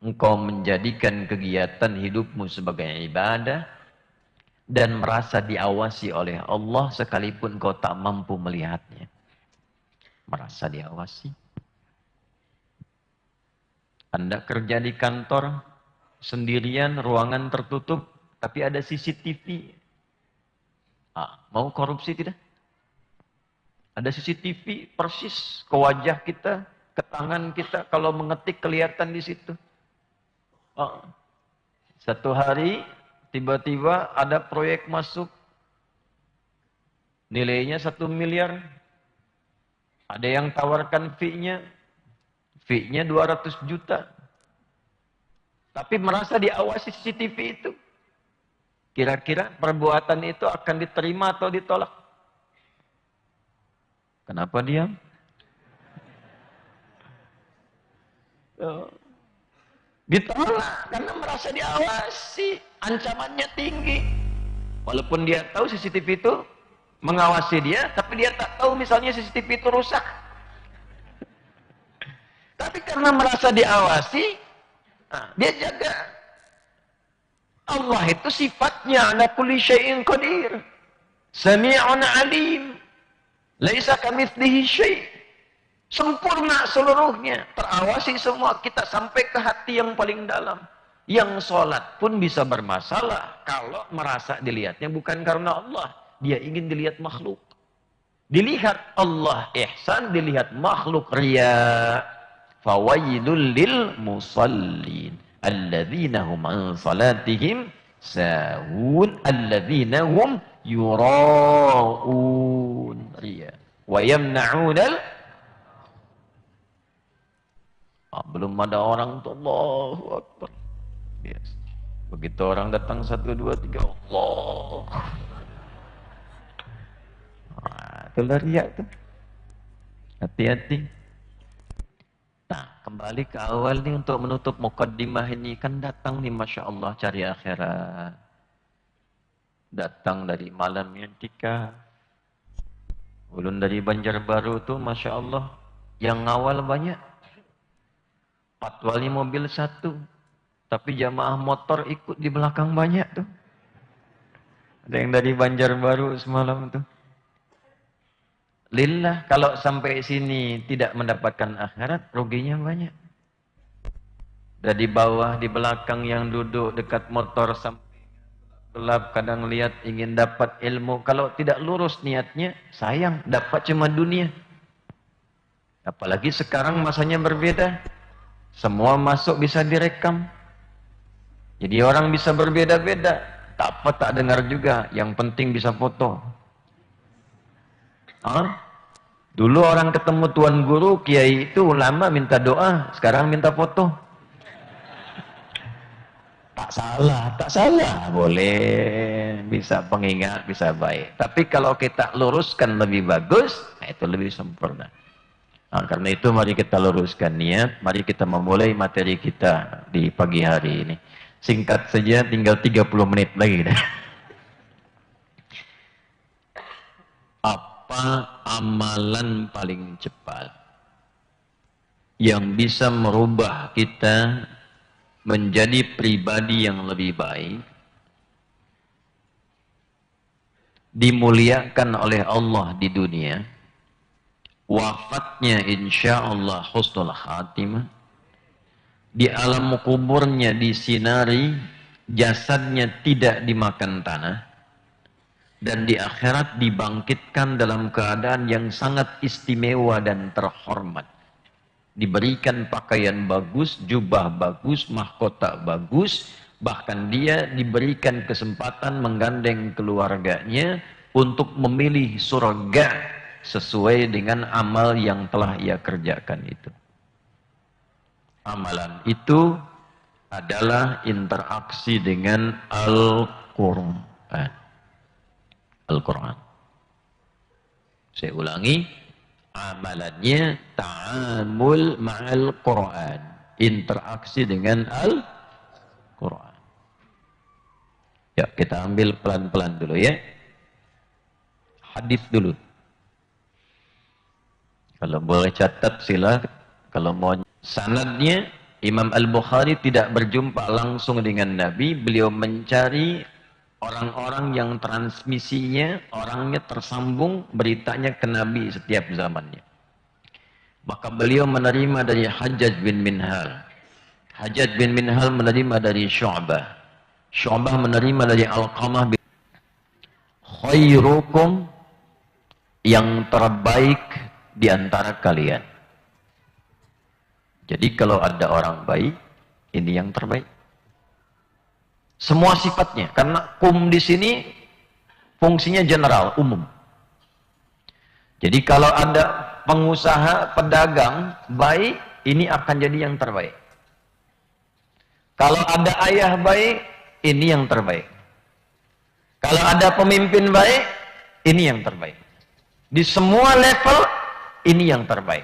Speaker 1: Engkau menjadikan kegiatan hidupmu sebagai ibadah dan merasa diawasi oleh Allah sekalipun kau tak mampu melihatnya. Merasa diawasi. Anda kerja di kantor sendirian, ruangan tertutup. Tapi ada CCTV. Mau korupsi tidak? Ada CCTV persis ke wajah kita, ke tangan kita. Kalau mengetik kelihatan di situ. Satu hari tiba-tiba ada proyek masuk. Nilainya 1 miliar. Ada yang tawarkan fee-nya Fee-nya 200 juta. Tapi merasa diawasi CCTV itu. Kira-kira perbuatan itu akan diterima atau ditolak? Kenapa diam? Ditolak karena merasa diawasi. Ancamannya tinggi. Walaupun dia tahu CCTV itu mengawasi dia, tapi dia tak tahu misalnya CCTV itu rusak. Tapi karena merasa diawasi, dia jaga. Allah itu sifatnya ala kulli syai'in qadir. Sami'un alim. Laisa kamitslihi syai'. Sempurna seluruhnya. Terawasi semua. Kita sampai ke hati yang paling dalam. Yang sholat pun bisa bermasalah kalau merasa dilihatnya bukan karena Allah. Dia ingin dilihat makhluk. Dilihat Allah ihsan, dilihat makhluk riya. Fawailul lil musallin alladzina hum an salatihim sahun alladzina hum yura'un riya wa yamna'unal belum ada orang tuh Allahu Akbar. Yes. Begitu orang datang 1, 2, 3 Allah. Itulah riya tuh. Hati-hati. Nah, kembali ke awal nih untuk menutup mukaddimah ini. Kan datang nih Masya Allah cari akhirat. Datang dari malam yang tika. Ulun dari Banjarbaru tuh Masya Allah. Yang ngawal banyak. Patwalnya mobil 1. Tapi jamaah motor ikut di belakang banyak tuh. Ada yang dari Banjarbaru semalam tuh. Lillah, kalau sampai sini tidak mendapatkan akhirat, ruginya banyak. Dari bawah, di belakang yang duduk dekat motor sampai gelap, kadang lihat ingin dapat ilmu. Kalau tidak lurus niatnya, sayang, dapat cuma dunia. Apalagi sekarang masanya berbeda. Semua masuk bisa direkam. Jadi orang bisa berbeda-beda. Tak apa tak dengar juga, yang penting bisa foto. Dulu orang ketemu tuan guru, kiai itu ulama minta doa, sekarang minta foto. Tak salah, boleh, bisa pengingat, bisa baik. Tapi kalau kita luruskan lebih bagus, itu lebih sempurna. Karena itu mari kita luruskan niat, mari kita memulai materi kita di pagi hari ini. Singkat saja, tinggal 30 menit lagi dah. Apa amalan paling cepat yang bisa merubah kita menjadi pribadi yang lebih baik, dimuliakan oleh Allah di dunia, wafatnya insya Allah husnul khatimah, di alam kuburnya disinari, jasadnya tidak dimakan tanah, dan di akhirat dibangkitkan dalam keadaan yang sangat istimewa dan terhormat. Diberikan pakaian bagus, jubah bagus, mahkota bagus, bahkan dia diberikan kesempatan menggandeng keluarganya untuk memilih surga sesuai dengan amal yang telah ia kerjakan itu. Amalan itu adalah interaksi dengan Al-Quran. Al-Quran. Saya ulangi, amalannya ta'amul ma'al Quran, interaksi dengan Al-Quran. Ya, kita ambil pelan-pelan dulu ya. Hadis dulu. Kalau boleh catat silakan. Kalau mau sanadnya, Imam Al-Bukhari tidak berjumpa langsung dengan Nabi, beliau mencari orang-orang yang transmisinya, orangnya tersambung beritanya ke Nabi setiap zamannya. Maka beliau menerima dari Hajjaj bin Minhal. Hajjaj bin Minhal menerima dari Syu'bah. Syu'bah menerima dari Alqamah bin khairukum, yang terbaik di antara kalian. Jadi kalau ada orang baik, ini yang terbaik. Semua sifatnya, karena kum di sini fungsinya general, umum. Jadi kalau ada pengusaha, pedagang baik, ini akan jadi yang terbaik. Kalau ada ayah baik, ini yang terbaik. Kalau ada pemimpin baik, ini yang terbaik. Di semua level, ini yang terbaik.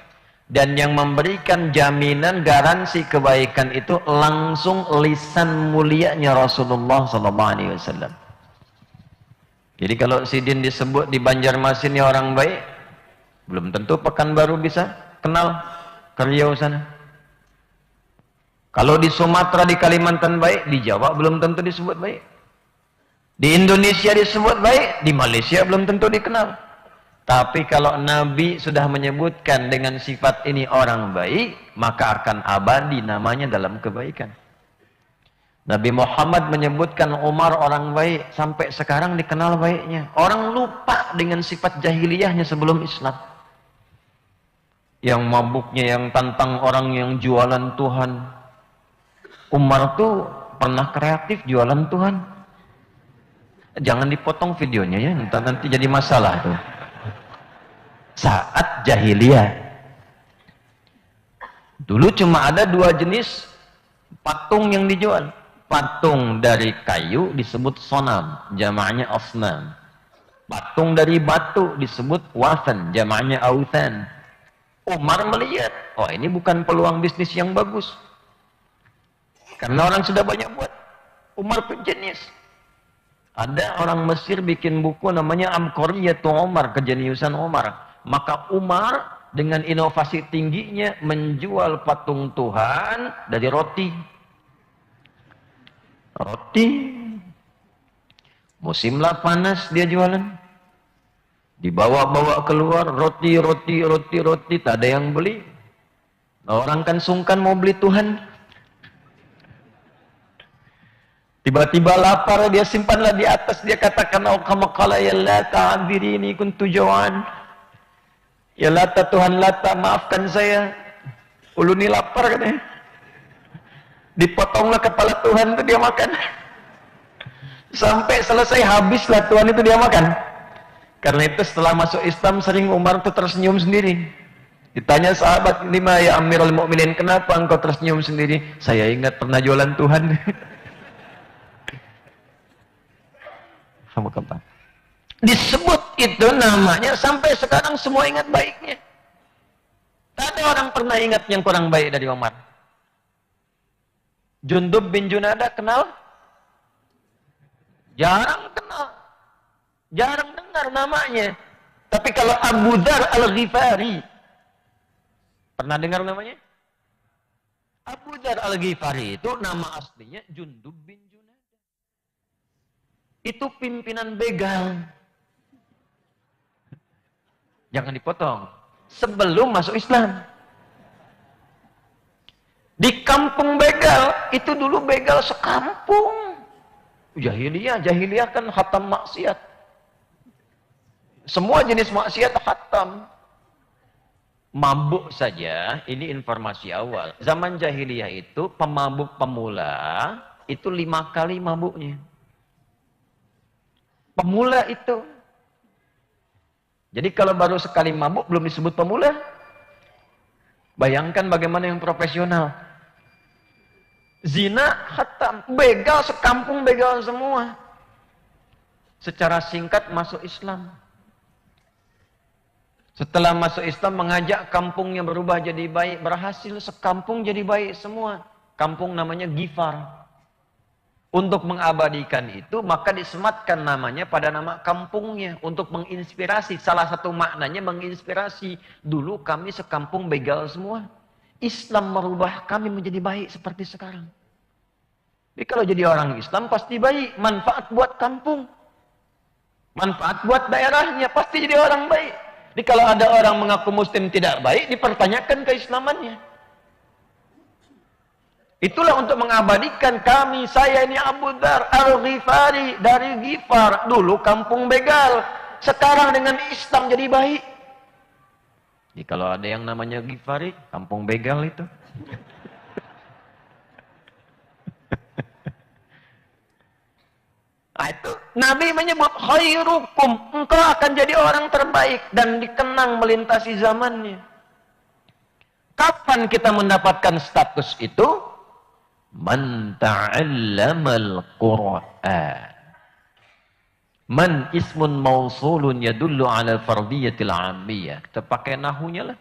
Speaker 1: Dan yang memberikan jaminan garansi kebaikan itu langsung lisan mulianya Rasulullah SAW. Jadi kalau Sidin disebut di Banjarmasin ini orang baik, belum tentu Pekanbaru bisa kenal ke Riau sana. Kalau di Sumatera, di Kalimantan baik, di Jawa belum tentu disebut baik. Di Indonesia disebut baik, di Malaysia belum tentu dikenal. Tapi kalau Nabi sudah menyebutkan dengan sifat ini orang baik, maka akan abadi namanya dalam kebaikan. Nabi Muhammad menyebutkan Umar orang baik, sampai sekarang dikenal baiknya. Orang lupa dengan sifat jahiliyahnya sebelum Islam. Yang mabuknya, yang tantang orang yang jualan Tuhan. Umar tuh pernah kreatif jualan Tuhan. Jangan dipotong videonya ya, nanti jadi masalah tuh. Saat jahiliyah. Dulu cuma ada 2 jenis patung yang dijual. Patung dari kayu disebut sonam, jamaknya asnam. Patung dari batu disebut wasan, jamaknya autan. Umar melihat, oh ini bukan peluang bisnis yang bagus. Karena orang sudah banyak buat. Umar penjenius. Ada orang Mesir bikin buku namanya Amkoriyatu Umar, kejeniusan Umar. Maka Umar dengan inovasi tingginya menjual patung Tuhan dari roti. Roti. Musimlah panas dia jualan. Dibawa-bawa keluar roti, tak ada yang beli. Orang kan sungkan mau beli Tuhan. Tiba-tiba lapar, dia simpanlah di atas, dia katakan, "Oh kama qala ya Lata, abirini kuntu jawan." Ya Lata, Tuhan Lata, maafkan saya. Uluni lapar katanya. Dipotonglah kepala Tuhan itu dia makan. Sampai selesai habislah Tuhan itu dia makan. Karena itu setelah masuk Islam sering Umar itu tersenyum sendiri. Ditanya sahabat, "Lima ya Amirul Mukminin, kenapa engkau tersenyum sendiri?" "Saya ingat pernah jualan Tuhan." Disebut itu namanya sampai sekarang semua ingat baiknya. Tak ada orang pernah ingat yang kurang baik dari Umar. Jundub bin Junada kenal? Jarang kenal. Jarang dengar namanya. Tapi kalau Abu Dzar Al-Ghifari, pernah dengar namanya? Abu Dzar Al-Ghifari itu nama aslinya Jundub bin Junada. Itu pimpinan begal. Jangan dipotong. Sebelum masuk Islam. Di kampung begal, itu dulu begal sekampung. Jahiliyah kan khatam maksiat. Semua jenis maksiat khatam. Mabuk saja, ini informasi awal. Zaman jahiliyah itu, pemabuk pemula, itu 5 kali mabuknya. Pemula itu. Jadi kalau baru sekali mabuk, belum disebut pemula. Bayangkan bagaimana yang profesional. Zina, khatam, begal, sekampung begal semua. Secara singkat masuk Islam. Setelah masuk Islam mengajak kampungnya berubah jadi baik. Berhasil sekampung jadi baik semua. Kampung namanya Ghifar. Untuk mengabadikan itu maka disematkan namanya pada nama kampungnya. Untuk menginspirasi. Salah satu maknanya menginspirasi. Dulu kami sekampung begal semua. Islam merubah kami menjadi baik seperti sekarang. Jadi kalau jadi orang Islam pasti baik. Manfaat buat kampung. Manfaat buat daerahnya. Pasti jadi orang baik. Jadi kalau ada orang mengaku muslim tidak baik, dipertanyakan keislamannya. Itulah untuk mengabadikan kami, saya ini Abu Dzar Al-Ghifari dari Ghifar. Dulu kampung begal. Sekarang dengan Islam jadi baik. Jadi kalau ada yang namanya Ghifari, kampung begal itu. Nah, itu Nabi menyebut khairukum, engkau akan jadi orang terbaik dan dikenang melintasi zamannya. Kapan kita mendapatkan status itu? Man ta'allamal Qur'an. Man ismun mausulun yadullu ala fardiyatil ammiyah. Kita pakai nahunya lah.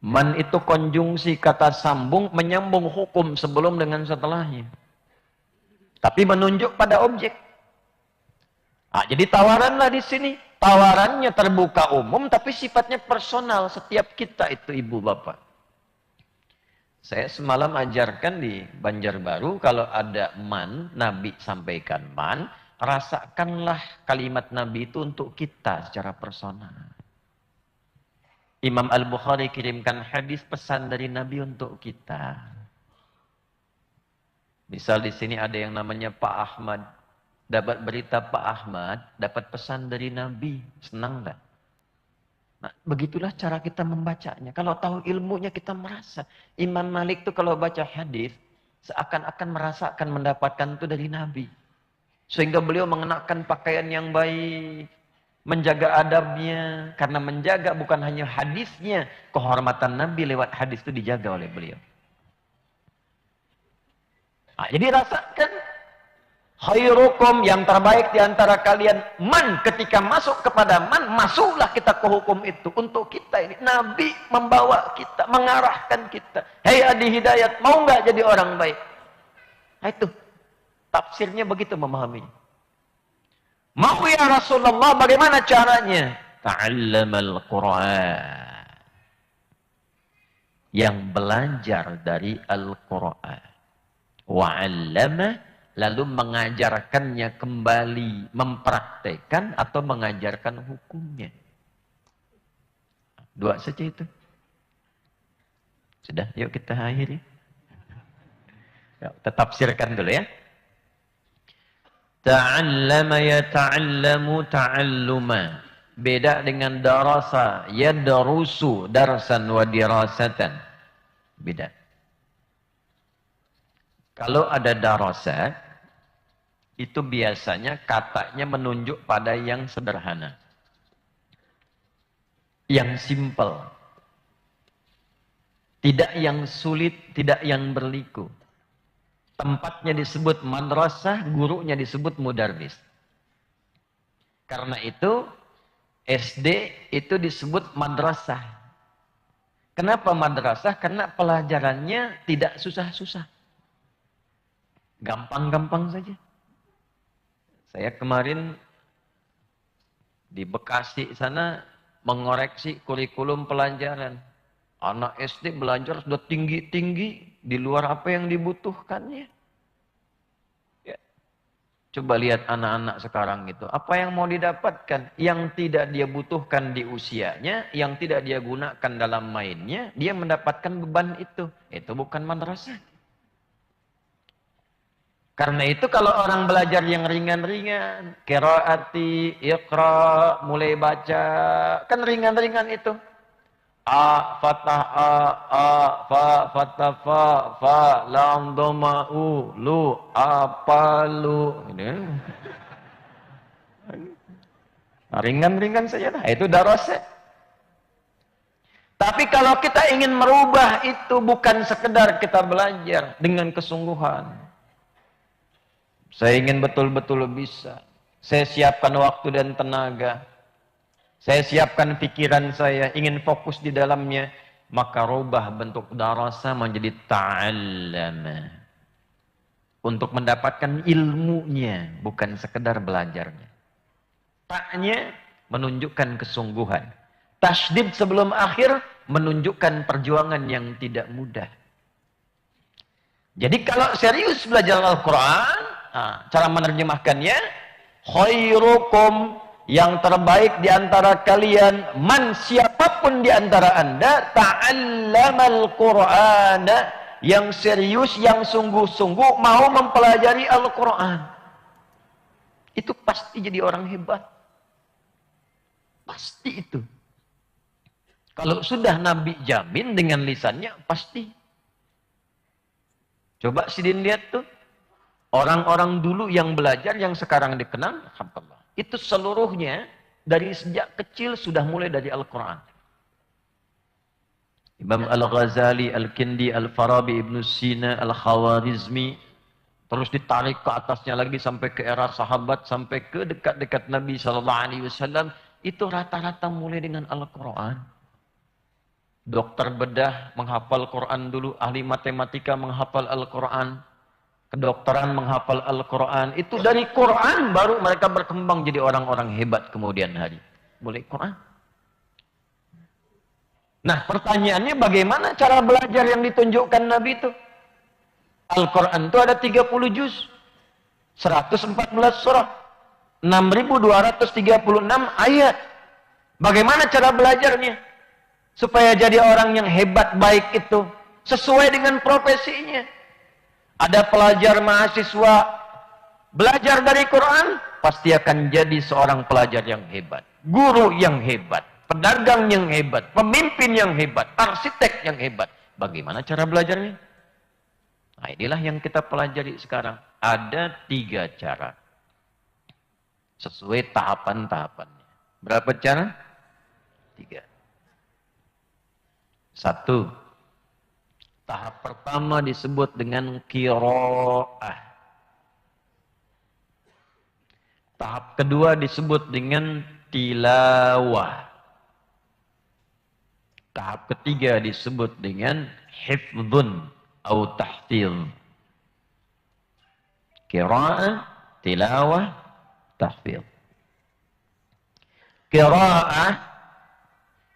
Speaker 1: Man itu konjungsi kata sambung, menyambung hukum sebelum dengan setelahnya. Tapi menunjuk pada objek. Nah, jadi tawaranlah di sini. Tawarannya terbuka umum, tapi sifatnya personal. Setiap kita itu ibu bapak. Saya semalam ajarkan di Banjarbaru, kalau ada man, Nabi sampaikan man, rasakanlah kalimat Nabi itu untuk kita secara personal. Imam Al-Bukhari kirimkan hadis pesan dari Nabi untuk kita. Misal di sini ada yang namanya Pak Ahmad. Dapat berita Pak Ahmad, dapat pesan dari Nabi. Senang tak? Nah, begitulah cara kita membacanya. Kalau tahu ilmunya kita merasa. Imam Malik itu kalau baca hadis, seakan-akan merasakan mendapatkan itu dari Nabi. Sehingga beliau mengenakan pakaian yang baik. Menjaga adabnya. Karena menjaga bukan hanya hadisnya. Kehormatan Nabi lewat hadis itu dijaga oleh beliau. Nah, jadi rasakan. Khairukum yang terbaik di antara kalian. Man, ketika masuk kepada man, masuklah kita ke hukum itu. Untuk kita ini. Nabi membawa kita, mengarahkan kita. Hei adi hidayat, mau nggak jadi orang baik? Nah itu. Tafsirnya begitu memahaminya. Mau ya Rasulullah, bagaimana caranya? Ta'allamal Qur'an. Yang belajar dari Al-Qur'an. Wa'allama, lalu mengajarkannya kembali, mempraktekkan atau mengajarkan hukumnya. Dua saja itu. Sudah, yuk kita akhiri. Kita tafsirkan dulu ya. Ta'allama yata'allamu ta'alluma. Beda dengan darasa, yadrusu darsan wa dirasatan. Beda. Kalau ada darasa, itu biasanya katanya menunjuk pada yang sederhana. Yang simple. Tidak yang sulit, tidak yang berliku. Tempatnya disebut madrasah, gurunya disebut mudarris. Karena itu, SD itu disebut madrasah. Kenapa madrasah? Karena pelajarannya tidak susah-susah. Gampang-gampang saja. Saya kemarin di Bekasi sana mengoreksi kurikulum pelajaran. Anak SD belajar sudah tinggi-tinggi di luar apa yang dibutuhkannya. Ya. Coba lihat anak-anak sekarang itu. Apa yang mau didapatkan? Yang tidak dia butuhkan di usianya, yang tidak dia gunakan dalam mainnya, dia mendapatkan beban itu. Itu bukan madrasah. Karena itu kalau orang belajar yang ringan-ringan, qiraati, iqra, mulai baca, kan ringan-ringan itu. A, fatah A, fa, fatah fa, lam, doma, lu, apalu. Ringan-ringan saja lah, itu darasah. Tapi kalau kita ingin merubah itu bukan sekedar kita belajar dengan kesungguhan. Saya ingin betul-betul bisa. Saya siapkan waktu dan tenaga. Saya siapkan pikiran saya, ingin fokus di dalamnya. Maka rubah bentuk darasa menjadi ta'allama. Untuk mendapatkan ilmunya, bukan sekedar belajarnya. Ta'nya menunjukkan kesungguhan. Tasydid sebelum akhir menunjukkan perjuangan yang tidak mudah. Jadi kalau serius belajar Al-Quran, cara menerjemahkannya, khairukum, yang terbaik di antara kalian, man, siapapun di antara anda, ta'allamal Qur'ana, yang serius, yang sungguh-sungguh mau mempelajari Al-Quran. Itu pasti jadi orang hebat. Pasti itu. Kalau sudah Nabi jamin dengan lisannya, pasti. Coba sidin lihat tuh. Orang-orang dulu yang belajar, yang sekarang dikenal, alhamdulillah. Itu seluruhnya dari sejak kecil sudah mulai dari Al-Quran. Imam Al-Ghazali, Al-Kindi, Al-Farabi, Ibn Sina, Al-Khawarizmi, terus ditarik ke atasnya lagi sampai ke era sahabat, sampai ke dekat-dekat Nabi SAW, itu rata-rata mulai dengan Al-Quran. Dokter bedah menghafal Quran dulu, ahli matematika menghafal Al-Quran, kedokteran menghafal Al-Quran. Itu dari Quran baru mereka berkembang jadi orang-orang hebat kemudian hari. Mulai Quran. Nah, pertanyaannya bagaimana cara belajar yang ditunjukkan Nabi itu? Al-Quran itu ada 30 juz, 114 surah, 6.236 ayat. Bagaimana cara belajarnya? Supaya jadi orang yang hebat baik itu sesuai dengan profesinya. Ada pelajar mahasiswa belajar dari Quran, pasti akan jadi seorang pelajar yang hebat, guru yang hebat, pedagang yang hebat, pemimpin yang hebat, arsitek yang hebat. Bagaimana cara belajarnya? Nah, inilah yang kita pelajari sekarang. Ada 3 cara. Sesuai tahapan-tahapannya. Berapa cara? 3. 1. Tahap pertama disebut dengan qiraah. Tahap kedua disebut dengan tilawah. Tahap ketiga disebut dengan hifdzun atau tahfidz. Qiraah, tilawah, tahfidz. Qiraah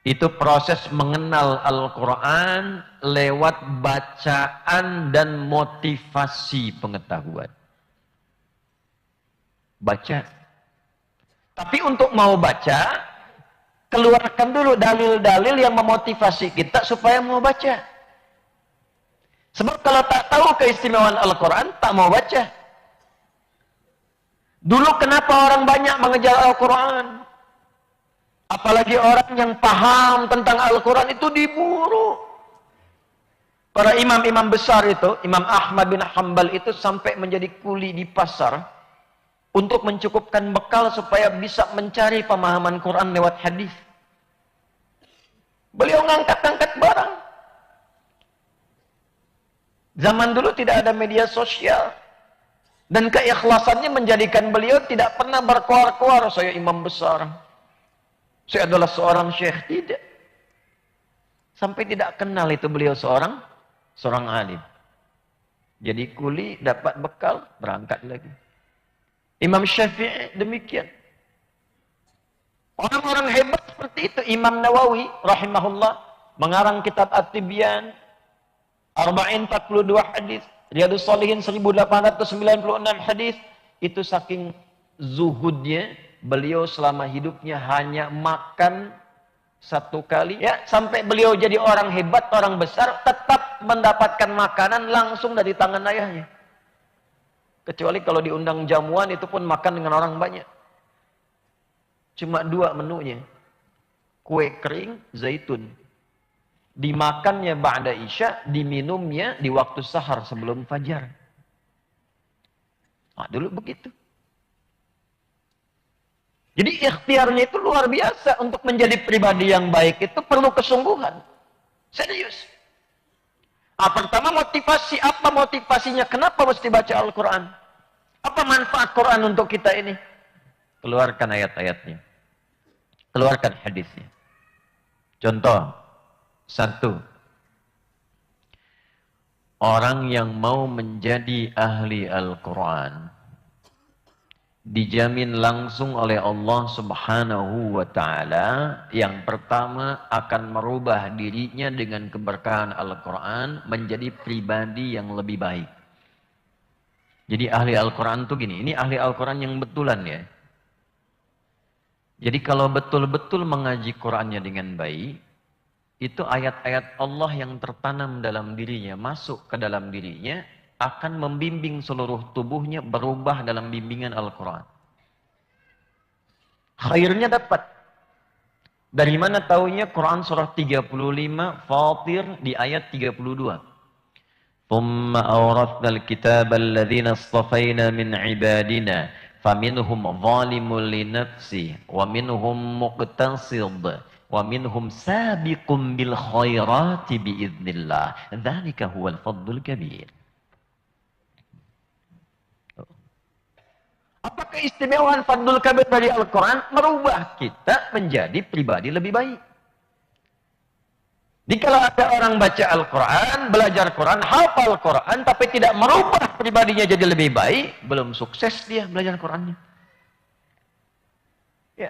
Speaker 1: itu proses mengenal Al-Quran lewat bacaan dan motivasi pengetahuan. Baca. Tapi untuk mau baca, keluarkan dulu dalil-dalil yang memotivasi kita supaya mau baca. Sebab kalau tak tahu keistimewaan Al-Quran, tak mau baca. Dulu kenapa orang banyak mengejar Al-Quran? Apalagi orang yang paham tentang Al-Quran itu diburu. Para imam-imam besar itu, Imam Ahmad bin Hanbal itu sampai menjadi kuli di pasar untuk mencukupkan bekal supaya bisa mencari pemahaman Quran lewat hadis. Beliau ngangkat-ngangkat barang. Zaman dulu tidak ada media sosial. Dan keikhlasannya menjadikan beliau tidak pernah berkoar-koar, saya imam besar. Saya adalah seorang syekh. Tidak. Sampai tidak kenal itu beliau seorang alim. Jadi kuli, dapat bekal, berangkat lagi. Imam Syafi'i demikian. Orang-orang hebat seperti itu. Imam Nawawi rahimahullah mengarang kitab At-Tibyan, Arba'in 42 hadis, Riyadhus Shalihin 1896 hadis. Itu saking zuhudnya, beliau selama hidupnya hanya makan 1 kali, ya, sampai beliau jadi orang hebat, orang besar, tetap mendapatkan makanan langsung dari tangan ayahnya. Kecuali kalau diundang jamuan, itu pun makan dengan orang banyak. Cuma 2 menunya. Kue kering, zaitun. Dimakannya ba'da isya, diminumnya di waktu sahar sebelum fajar. Nah, dulu begitu. Jadi ikhtiarnya itu luar biasa. Untuk menjadi pribadi yang baik itu perlu kesungguhan. Serius. Pertama motivasi. Apa motivasinya? Kenapa mesti baca Al-Quran? Apa manfaat Quran untuk kita ini? Keluarkan ayat-ayatnya. Keluarkan hadisnya. Contoh. 1. Orang yang mau menjadi ahli Al-Quran dijamin langsung oleh Allah Subhanahu wa ta'ala. Yang pertama akan merubah dirinya dengan keberkahan Al-Quran menjadi pribadi yang lebih baik. Jadi ahli Al-Quran itu gini, ini ahli Al-Quran yang betulan ya. Jadi kalau betul-betul mengaji Qurannya dengan baik, itu ayat-ayat Allah yang tertanam dalam dirinya, masuk ke dalam dirinya, akan membimbing seluruh tubuhnya berubah dalam bimbingan Al-Quran. Khairnya dapat. Dari mana taunya? Quran surah 35, Fatir di ayat 32. ثُمَّ أَوْرَثْنَا الْكِتَابَ الَّذِينَ اصْطَفَيْنَا مِنْ عِبَادِنَا فَمِنْهُمْ ظَالِمٌ لِنَفْسِهِ وَمِنْهُمْ مُقْتَصِدٌ Wa minhum sabiqum bil khairati biiznillah. Dzalika huwal fadlul kabir. Apa keistimewaan fadlul kabir dari Al-Quran? Merubah kita menjadi pribadi lebih baik. Jadi kalau ada orang baca Al-Quran, belajar Quran, hafal Quran, tapi tidak merubah pribadinya jadi lebih baik, belum sukses dia belajar Qurannya. Ya.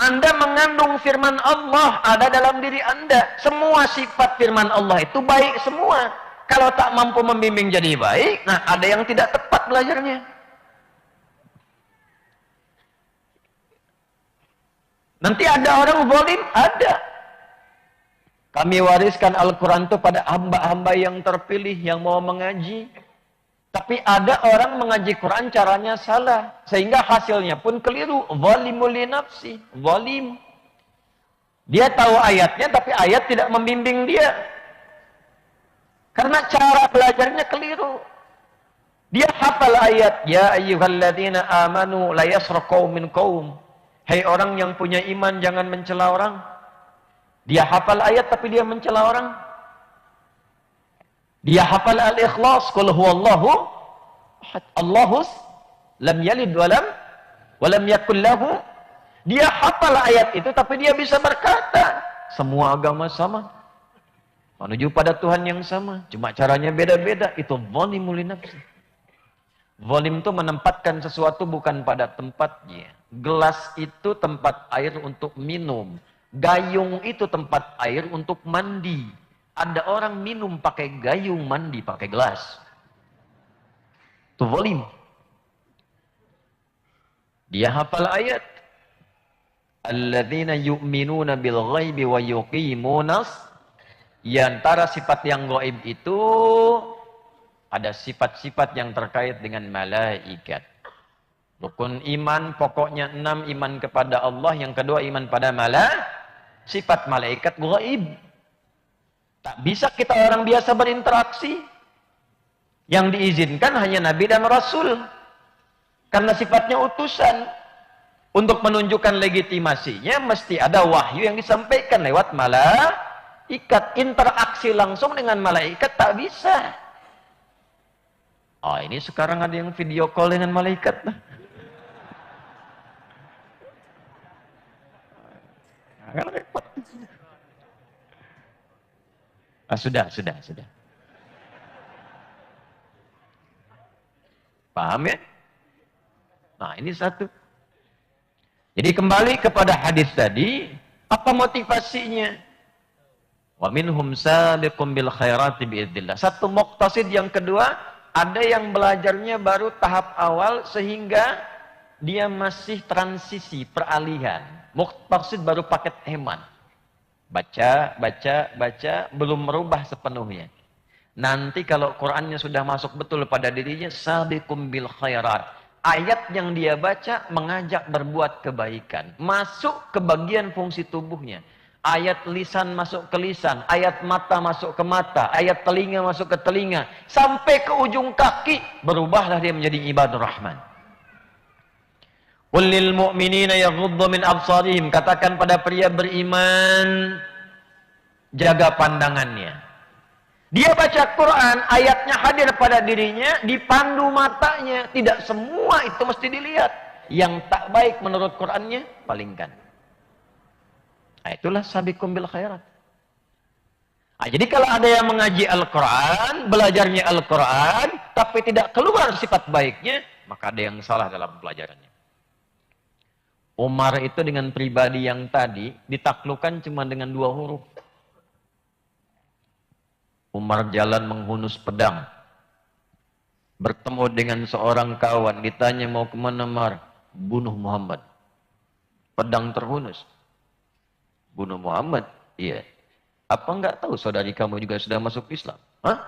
Speaker 1: Anda mengandung firman Allah ada dalam diri Anda. Semua sifat firman Allah itu baik semua. Kalau tak mampu membimbing jadi baik, nah ada yang tidak tepat belajarnya. Nanti ada orang zalim, ada. Kami wariskan Al-Quran itu pada hamba-hamba yang terpilih, yang mau mengaji. Tapi ada orang mengaji Quran caranya salah. Sehingga hasilnya pun keliru. Zalimul li nafsi. Zalim. Dia tahu ayatnya, tapi ayat tidak membimbing dia. Karena cara belajarnya keliru. Dia hafal ayat. Ya ayyuhalladzina amanu la yasraqaw min qaum. Hai orang yang punya iman, jangan mencela orang. Dia hafal ayat tapi dia mencela orang. Dia hafal al-ikhlas, qul huwallahu ahad, Allahus lam yalid wa lam yakul lahu. Dia hafal ayat itu tapi dia bisa berkata, semua agama sama. Menuju pada Tuhan yang sama, cuma caranya beda-beda. Itu zalimul li nafsi. Zalim itu menempatkan sesuatu bukan pada tempatnya. Gelas itu tempat air untuk minum. Gayung itu tempat air untuk mandi. Ada orang minum pakai gayung, mandi pakai gelas. Itu zalim. Dia hafal ayat. Alladzina yu'minuna bil ghaibi wa yuqimunas. Di antara sifat yang gaib itu ada sifat-sifat yang terkait dengan malaikat. Rukun iman pokoknya 6, iman kepada Allah, yang kedua iman pada sifat malaikat gaib. Tak bisa kita orang biasa berinteraksi. Yang diizinkan hanya Nabi dan Rasul. Karena sifatnya utusan. Untuk menunjukkan legitimasinya mesti ada wahyu yang disampaikan lewat malaikat. Interaksi langsung dengan malaikat tak bisa. Oh, ini sekarang ada yang video call dengan malaikat. Kan repot. Sudah. Paham ya? Nah, ini satu. Jadi kembali kepada hadis tadi, apa motivasinya? Wa minhum sabiqum bil khairati biiznillah. Satu muqtasid, yang kedua, ada yang belajarnya baru tahap awal sehingga dia masih transisi, peralihan. Muqtasid baru paket hemat. Baca, belum merubah sepenuhnya. Nanti kalau Qur'annya sudah masuk betul pada dirinya, sabiqum bil khairat. Ayat yang dia baca mengajak berbuat kebaikan. Masuk ke bagian fungsi tubuhnya. Ayat lisan masuk ke lisan, ayat mata masuk ke mata, ayat telinga masuk ke telinga. Sampai ke ujung kaki, berubahlah dia menjadi ibadur rahman. Qul lil mu'minina yaghuddu min absarihim. Katakan pada pria beriman, jaga pandangannya. Dia baca Quran, ayatnya hadir pada dirinya, dipandu matanya. Tidak semua itu mesti dilihat. Yang tak baik menurut Qurannya, palingkan. Nah, itulah sabiqum bil khairat. Nah, jadi kalau ada yang mengaji Al-Quran, belajarnya Al-Quran, tapi tidak keluar sifat baiknya, maka ada yang salah dalam pelajarannya. Umar itu dengan pribadi yang tadi ditaklukkan cuma dengan 2 huruf. Umar jalan menghunus pedang. Bertemu dengan seorang kawan. Ditanya mau kemana Umar? Bunuh Muhammad. Pedang terhunus. Bunuh Muhammad? Iya. Apa enggak tahu saudari kamu juga sudah masuk Islam? Hah?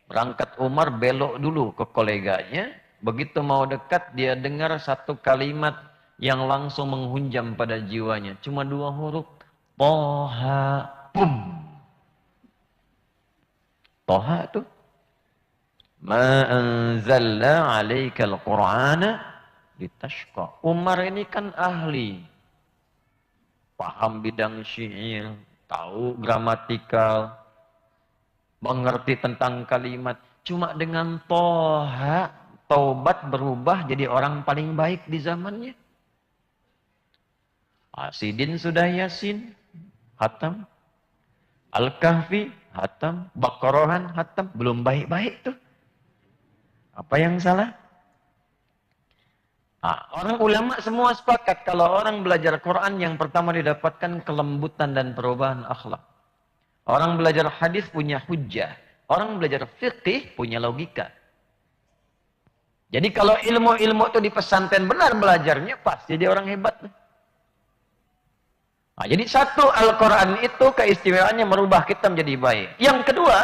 Speaker 1: Berangkat Umar belok dulu ke koleganya. Begitu mau dekat dia dengar satu kalimat yang langsung menghunjam pada jiwanya. Cuma 2 huruf. Toha. Pum. Toha itu. Ma anzalna alaikal Qur'ana litashqa. Umar ini kan ahli. paham bidang syair, tahu gramatikal, mengerti tentang kalimat. Cuma dengan toha, taubat berubah jadi orang paling baik di zamannya. Asidin sudah Yasin, hatam. Al-Kahfi, hatam. Baqarahan, hatam. Belum baik-baik tuh. Apa yang salah? Orang ulama semua sepakat kalau orang belajar Quran yang pertama didapatkan kelembutan dan perubahan akhlak. Orang belajar hadis punya hujjah. Orang belajar fiqih punya logika. Jadi kalau ilmu-ilmu itu di pesantren benar belajarnya pas jadi orang hebat. Jadi satu, Al-Quran itu keistimewaannya merubah kita menjadi baik. Yang kedua,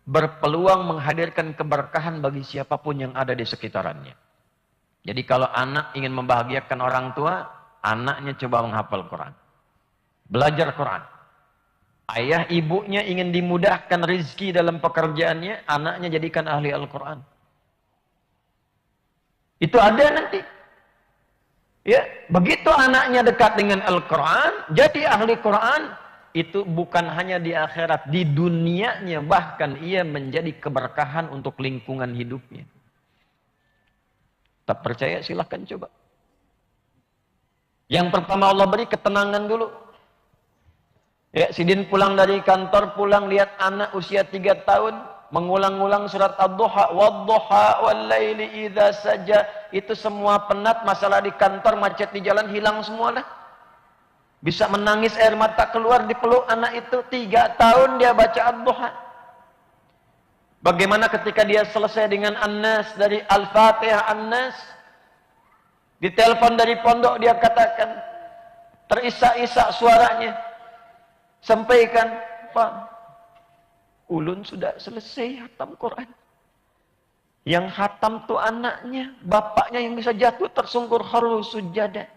Speaker 1: berpeluang menghadirkan keberkahan bagi siapapun yang ada di sekitarannya. Jadi kalau anak ingin membahagiakan orang tua, anaknya coba menghafal Quran. Belajar Quran. Ayah ibunya ingin dimudahkan rezeki dalam pekerjaannya, anaknya jadikan ahli Al-Quran. Itu ada nanti. Ya, begitu anaknya dekat dengan Al-Quran, jadi ahli Quran, itu bukan hanya di akhirat, di dunianya bahkan ia menjadi keberkahan untuk lingkungan hidupnya. Tak percaya silahkan coba. Yang pertama Allah beri ketenangan dulu. Ya, Sidin pulang dari kantor, pulang lihat anak usia 3 tahun, mengulang-ulang surat Ad-Duha, wad-duha wal-laili idza saja. Itu semua penat, masalah di kantor, macet di jalan hilang semua lah. Bisa menangis air mata keluar di peluk anak itu, 3 tahun dia baca Ad-Duha. Bagaimana ketika dia selesai dengan An-Nas, dari Al-Fatihah An-Nas, ditelepon dari pondok, dia katakan, terisak-isak suaranya, sampaikan, Pak, ulun sudah selesai hatam Quran. Yang hatam tuh anaknya, bapaknya yang bisa jatuh tersungkur kharru sujada.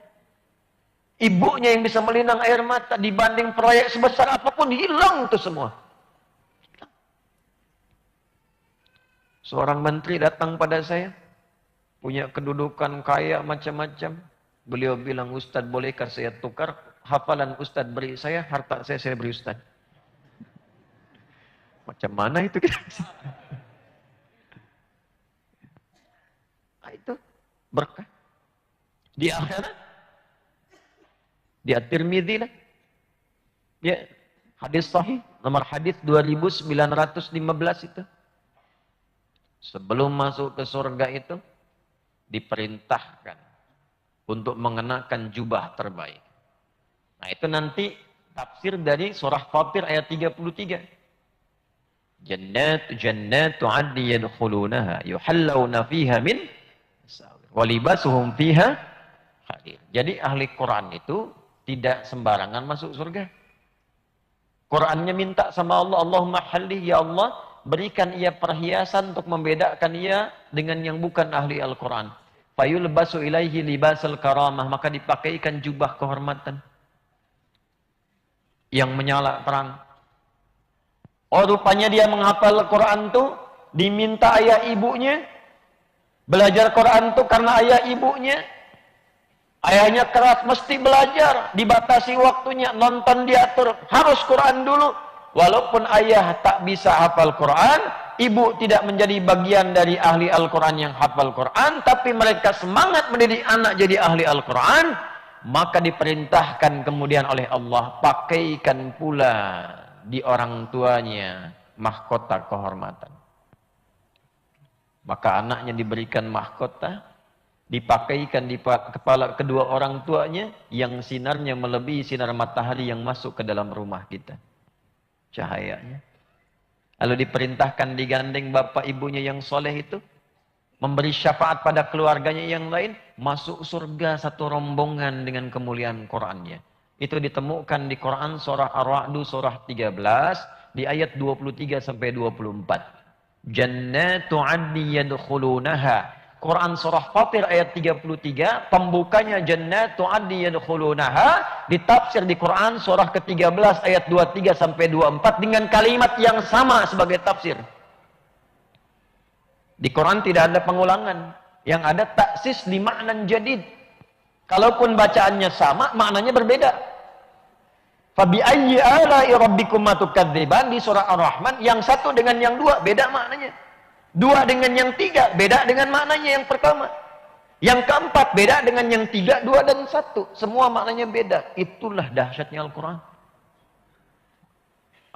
Speaker 1: Ibunya yang bisa melinang air mata, dibanding proyek sebesar apapun hilang tuh semua. Seorang menteri datang pada saya, punya kedudukan kaya macam-macam. Beliau bilang, Ustadz bolehkah saya tukar hafalan Ustadz beri saya, harta saya beri Ustadz. Macam mana itu kita? Itu berkah. Di akhirat. Di At-Tirmidzi lah. Ya, hadis sahih, nomor hadis 2915 itu. Sebelum masuk ke surga itu, diperintahkan untuk mengenakan jubah terbaik. Nah itu nanti tafsir dari surah Fatir ayat 33. Jannatu adni yadkhulunaha yuhallawna fiha min wa libasuhum fiha harir. Jadi ahli Quran itu tidak sembarangan masuk surga. Qurannya minta sama Allah, Allahumma halli ya Allah, berikan ia perhiasan untuk membedakan ia dengan yang bukan ahli Al-Quran. Fayulbasu ilaihi libasal karamah, maka dipakaikan jubah kehormatan yang menyala terang. Oh rupanya dia menghafal Al-Quran tuh diminta ayah ibunya. Belajar Quran tuh karena ayah ibunya. Ayahnya keras, mesti belajar, dibatasi waktunya, nonton diatur, harus Quran dulu. Walaupun ayah tak bisa hafal Quran, ibu tidak menjadi bagian dari ahli Al-Quran yang hafal Quran, tapi mereka semangat mendidik anak jadi ahli Al-Quran, maka diperintahkan kemudian oleh Allah, pakaikan pula di orang tuanya mahkota kehormatan. Maka anaknya diberikan mahkota, dipakaikan di kepala kedua orang tuanya, yang sinarnya melebihi sinar matahari yang masuk ke dalam rumah kita. Cahayanya. Lalu diperintahkan digandeng bapak ibunya yang soleh itu, memberi syafaat pada keluarganya yang lain, masuk surga satu rombongan dengan kemuliaan Qur'annya. Itu ditemukan di Quran surah Ar-Ra'd surah 13 di ayat 23 sampai 24. Jannatu 'adni yadkhulunaha. Quran surah Fatir ayat 33, pembukanya Jannatu 'adni yadkhulunaha, ditafsir di Quran surah ke-13 ayat 23 sampai 24 dengan kalimat yang sama sebagai tafsir. Di Quran tidak ada pengulangan, yang ada taksis di makna jadid. Kalaupun bacaannya sama, maknanya berbeda. Fabi ayyi ala'i rabbikuma tukadziban di surah Ar-Rahman, yang satu dengan yang dua beda maknanya. Dua dengan yang tiga beda dengan maknanya yang pertama. Yang keempat beda dengan yang tiga, dua dan satu. Semua maknanya beda. Itulah dahsyatnya Al-Quran.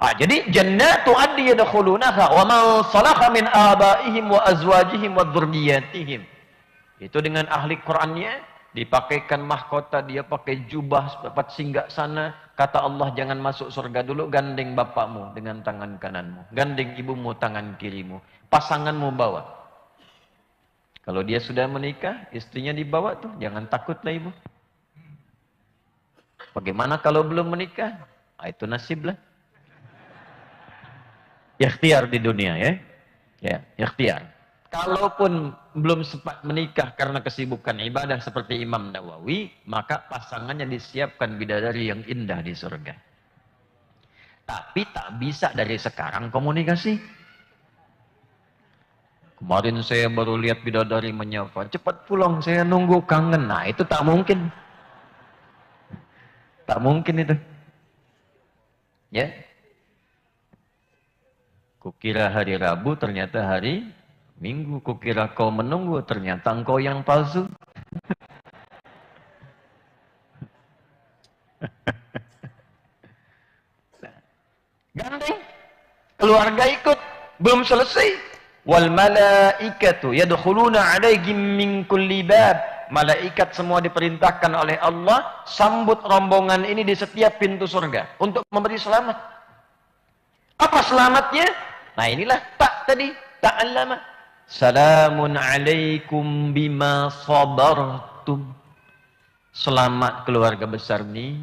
Speaker 1: Jadi jannatu adni yadkhulunaha wa man salaha min abaihim wa azwajihim wa dzurriyyatihim. Itu dengan ahli Qur'annya dipakaikan mahkota, dia pakai jubah dapat singgah sana. Kata Allah, jangan masuk surga dulu, gandeng bapakmu dengan tangan kananmu, gandeng ibumu tangan kirimu, pasanganmu bawa. Kalau dia sudah menikah, istrinya dibawa tuh, jangan takutlah ibu. Bagaimana kalau belum menikah? Itu nasib lah. Ikhtiar di dunia ya. Ya, ikhtiar. Kalaupun belum sempat menikah karena kesibukan ibadah seperti Imam Nawawi, maka pasangannya disiapkan bidadari yang indah di surga. Tapi tak bisa dari sekarang komunikasi. Kemarin saya baru lihat bidadari menyapa, cepat pulang saya nunggu kangen. Nah itu tak mungkin. Tak mungkin itu. Ya. Kukira hari Rabu, ternyata hari Minggu. Kukira kau menunggu, ternyata engkau yang palsu. Gandeng. Keluarga ikut. Belum selesai. Wal malaikatu yadkhuluna alaihim min kulli bab. Malaikat semua diperintahkan oleh Allah sambut rombongan ini di setiap pintu surga untuk memberi selamat. Apa selamatnya? Nah inilah tak tadi, ta'allama. Salamun alaikum bima sabartum. Selamat keluarga besar ini.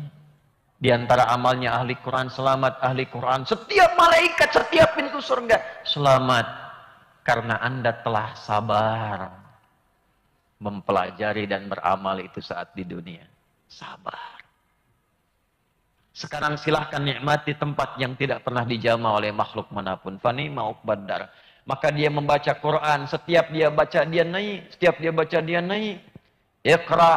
Speaker 1: Di antara amalnya ahli Quran, selamat ahli Quran. Setiap malaikat, setiap pintu surga. Selamat. Karena Anda telah sabar. Mempelajari dan beramal itu saat di dunia. Sabar. Sekarang silahkan nikmati tempat yang tidak pernah dijamah oleh makhluk manapun. Fani ma'uqbaddar. Maka dia membaca Quran. Setiap dia baca dia naik. Setiap dia baca dia naik. Iqra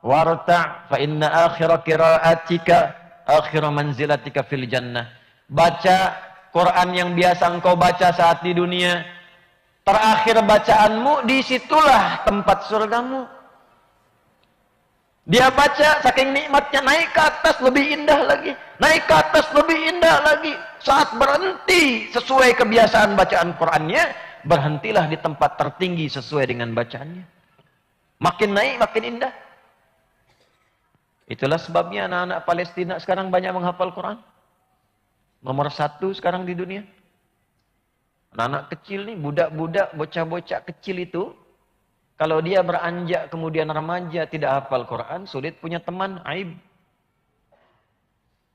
Speaker 1: warta' fa inna akhira qira'atika akhira manzilatika fil jannah. Baca Quran yang biasa engkau baca saat di dunia. Terakhir bacaanmu, disitulah tempat surgamu. Dia baca, saking nikmatnya, naik ke atas lebih indah lagi. Naik ke atas lebih indah lagi. Saat berhenti sesuai kebiasaan bacaan Qur'annya, berhentilah di tempat tertinggi sesuai dengan bacaannya. Makin naik, makin indah. Itulah sebabnya anak-anak Palestina sekarang banyak menghafal Quran. Nomor 1 sekarang di dunia. Anak-anak kecil nih, budak-budak, bocah-bocah kecil itu, kalau dia beranjak kemudian remaja tidak hafal Quran, sulit punya teman, aib.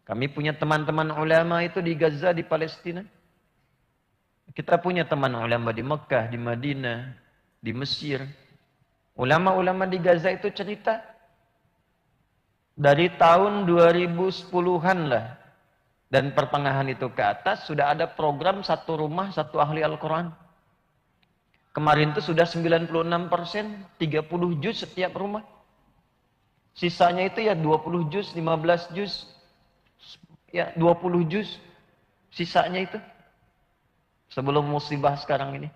Speaker 1: Kami punya teman-teman ulama itu di Gaza, di Palestina. Kita punya teman ulama di Mekah, di Madinah, di Mesir. Ulama-ulama di Gaza itu cerita. Dari tahun 2010-an lah. Dan pertengahan itu ke atas sudah ada program satu rumah, satu ahli Al-Quran. Kemarin itu sudah 96%, 30 juz setiap rumah. Sisanya itu ya 20 juz, 15 juz, ya 20 juz. Sisanya itu. Sebelum musibah sekarang ini.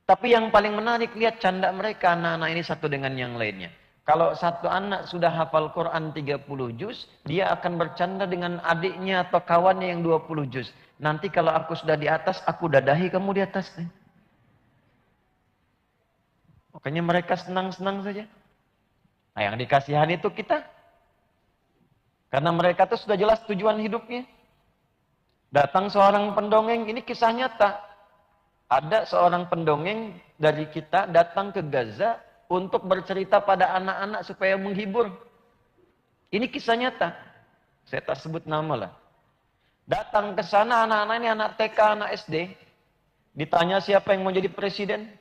Speaker 1: Tapi yang paling menarik, lihat canda mereka, anak-anak ini satu dengan yang lainnya. Kalau satu anak sudah hafal Quran 30 juz, dia akan bercanda dengan adiknya atau kawannya yang 20 juz. Nanti kalau aku sudah di atas, aku dadahi kamu di atas. Makanya mereka senang-senang saja. Nah yang dikasihani itu kita. Karena mereka itu sudah jelas tujuan hidupnya. Datang seorang pendongeng, ini kisah nyata. Ada seorang pendongeng dari kita datang ke Gaza untuk bercerita pada anak-anak supaya menghibur. Ini kisah nyata. Saya tak sebut nama lah. Datang ke sana anak-anak ini, anak TK, anak SD. Ditanya siapa yang mau jadi presiden.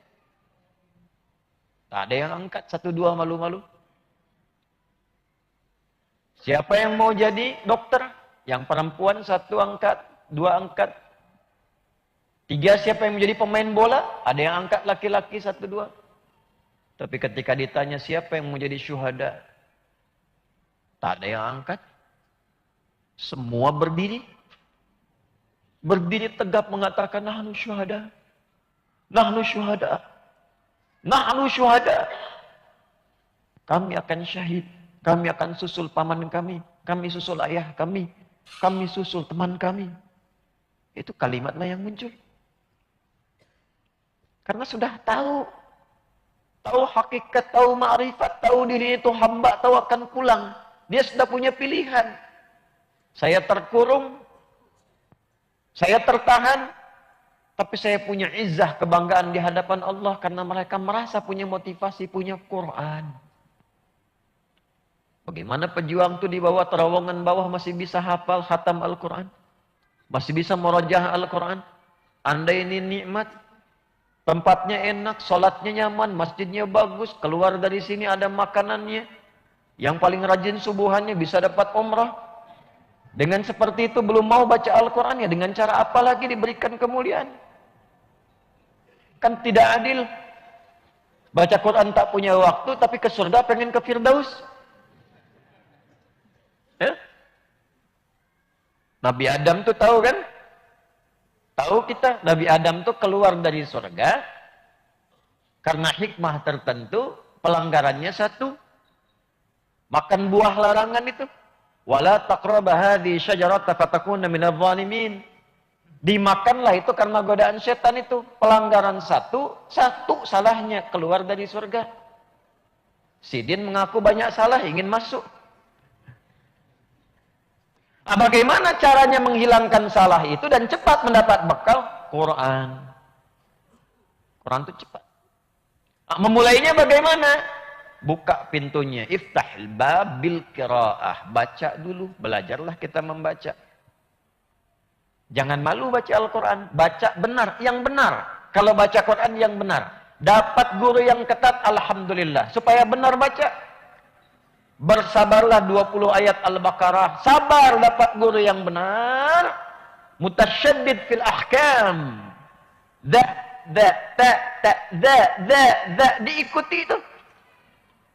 Speaker 1: Tak ada yang angkat, 1, 2 malu-malu. Siapa yang mau jadi dokter? Yang perempuan 1 angkat, 2 angkat. 3 siapa yang menjadi pemain bola? Ada yang angkat laki-laki 1, 2. Tapi ketika ditanya siapa yang mau jadi syuhada, tak ada yang angkat. Semua berdiri. Berdiri tegap mengatakan nahnu syuhada. Nahnu syuhada. Nahnu syuhada. Kami akan syahid. Kami akan susul paman kami. Kami susul ayah kami. Kami susul teman kami. Itu kalimatlah yang muncul. Karena sudah tahu. Tahu hakikat, tahu ma'rifat, tahu diri itu hamba, tahu akan pulang. Dia sudah punya pilihan. Saya terkurung. Saya tertahan, tapi saya punya izzah, kebanggaan di hadapan Allah karena mereka merasa punya motivasi, punya Quran. Bagaimana pejuang itu di bawah terowongan bawah masih bisa hafal khatam Al-Quran? Masih bisa merajah Al-Quran? Andai ini nikmat, tempatnya enak, sholatnya nyaman, masjidnya bagus, keluar dari sini ada makanannya. Yang paling rajin subuhannya bisa dapat umrah. Dengan seperti itu belum mau baca Al-Quran, ya dengan cara apa lagi diberikan kemuliaan? Kan tidak adil. Baca Quran tak punya waktu, tapi ke surga pengen ke Firdaus. Ya? Nabi Adam tuh tahu kan? Tahu kita, Nabi Adam tuh keluar dari surga karena hikmah tertentu, pelanggarannya satu. Makan buah larangan itu. Wala taqraba hadhihi syajarata fatakuna minadh dhalimin. Dimakanlah itu karena godaan setan itu. Pelanggaran satu salahnya keluar dari surga. Sidin mengaku banyak salah, ingin masuk. Nah, bagaimana caranya menghilangkan salah itu dan cepat mendapat bekal? Quran. Quran itu cepat. Nah, memulainya bagaimana? Buka pintunya, iftahil bab bil qiraah. Baca dulu, belajarlah kita membaca. Jangan malu baca Al-Quran, baca benar, yang benar. Kalau baca Quran yang benar, dapat guru yang ketat, alhamdulillah. Supaya benar baca, bersabarlah 20 ayat Al-Baqarah. Sabar dapat guru yang benar. Mutasyaddid fil ahkam. Diikuti itu.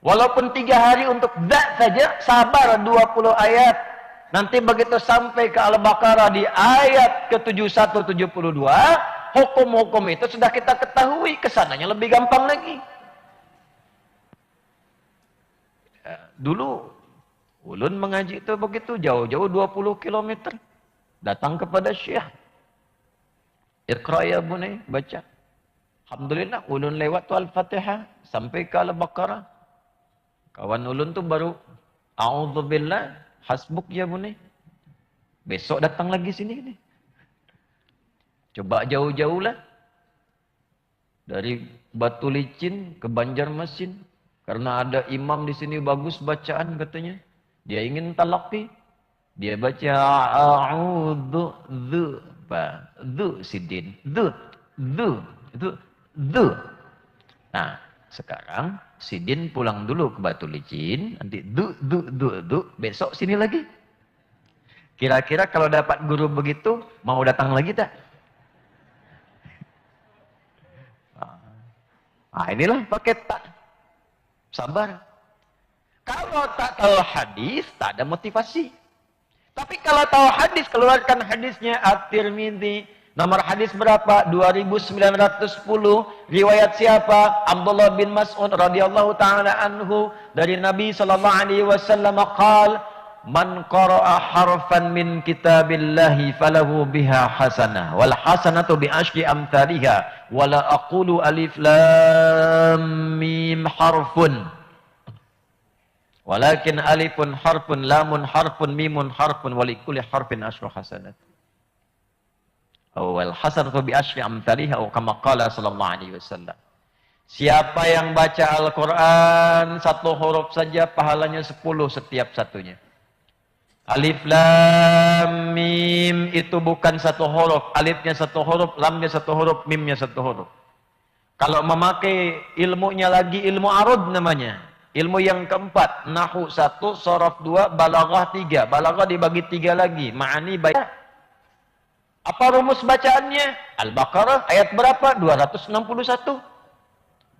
Speaker 1: Walaupun 3 hari untuk saja, sabar 20 ayat. Nanti begitu sampai ke Al-Baqarah di ayat ke-71-72, hukum-hukum itu sudah kita ketahui, kesananya lebih gampang lagi. Dulu, ulun mengaji itu begitu, jauh-jauh 20 km. Datang kepada Syekh. Iqra ya bunai, baca. Alhamdulillah, ulun lewat Al-Fatihah, sampai ke Al-Baqarah. Kawan ulun tuh baru a'udzubillah, hasbuk ya bunai. Besok datang lagi sini. Coba jauh-jauh lah. Dari Batu Licin ke Banjarmasin. Karena ada imam di sini bagus bacaan katanya. Dia ingin talaqi. Dia baca a'udzu sidin. Itu. Nah, sekarang Sidin pulang dulu ke Batu Licin, nanti besok sini lagi. Kira-kira kalau dapat guru begitu, mau datang lagi tak? Nah, inilah paket tak. Sabar. Kalau tak tahu hadis, tak ada motivasi. Tapi kalau tahu hadis, keluarkan hadisnya At-Tirmidzi. Nomor hadis berapa? 2910. Riwayat siapa? Abdullah bin Mas'ud radhiyallahu taala anhu dari Nabi sallallahu alaihi wasallam qaal, "Man qara'a harfan min kitabillahi falahu biha hasanah wal hasanatu bi asyri amthaliha wa la aqulu alif lam mim harfun walakin alifun harfun lamun harfun mimun harfun wa likulli harfin asyru hasanat." Wal hasanatu bi asyri amthaliha kama qala sallallahu alaihi wasallam. Siapa yang baca Al-Quran 1 huruf saja pahalanya 10 setiap satunya. Alif lam mim itu bukan 1 huruf, alifnya 1 huruf, lamnya 1 huruf, mimnya 1 huruf. Kalau memakai ilmunya lagi ilmu arud namanya. Ilmu yang keempat, nahwu 1, sharaf 2, balaghah 3. Balaghah dibagi 3 lagi, ma'ani bayat. Apa rumus bacaannya? Al-Baqarah ayat berapa? 261.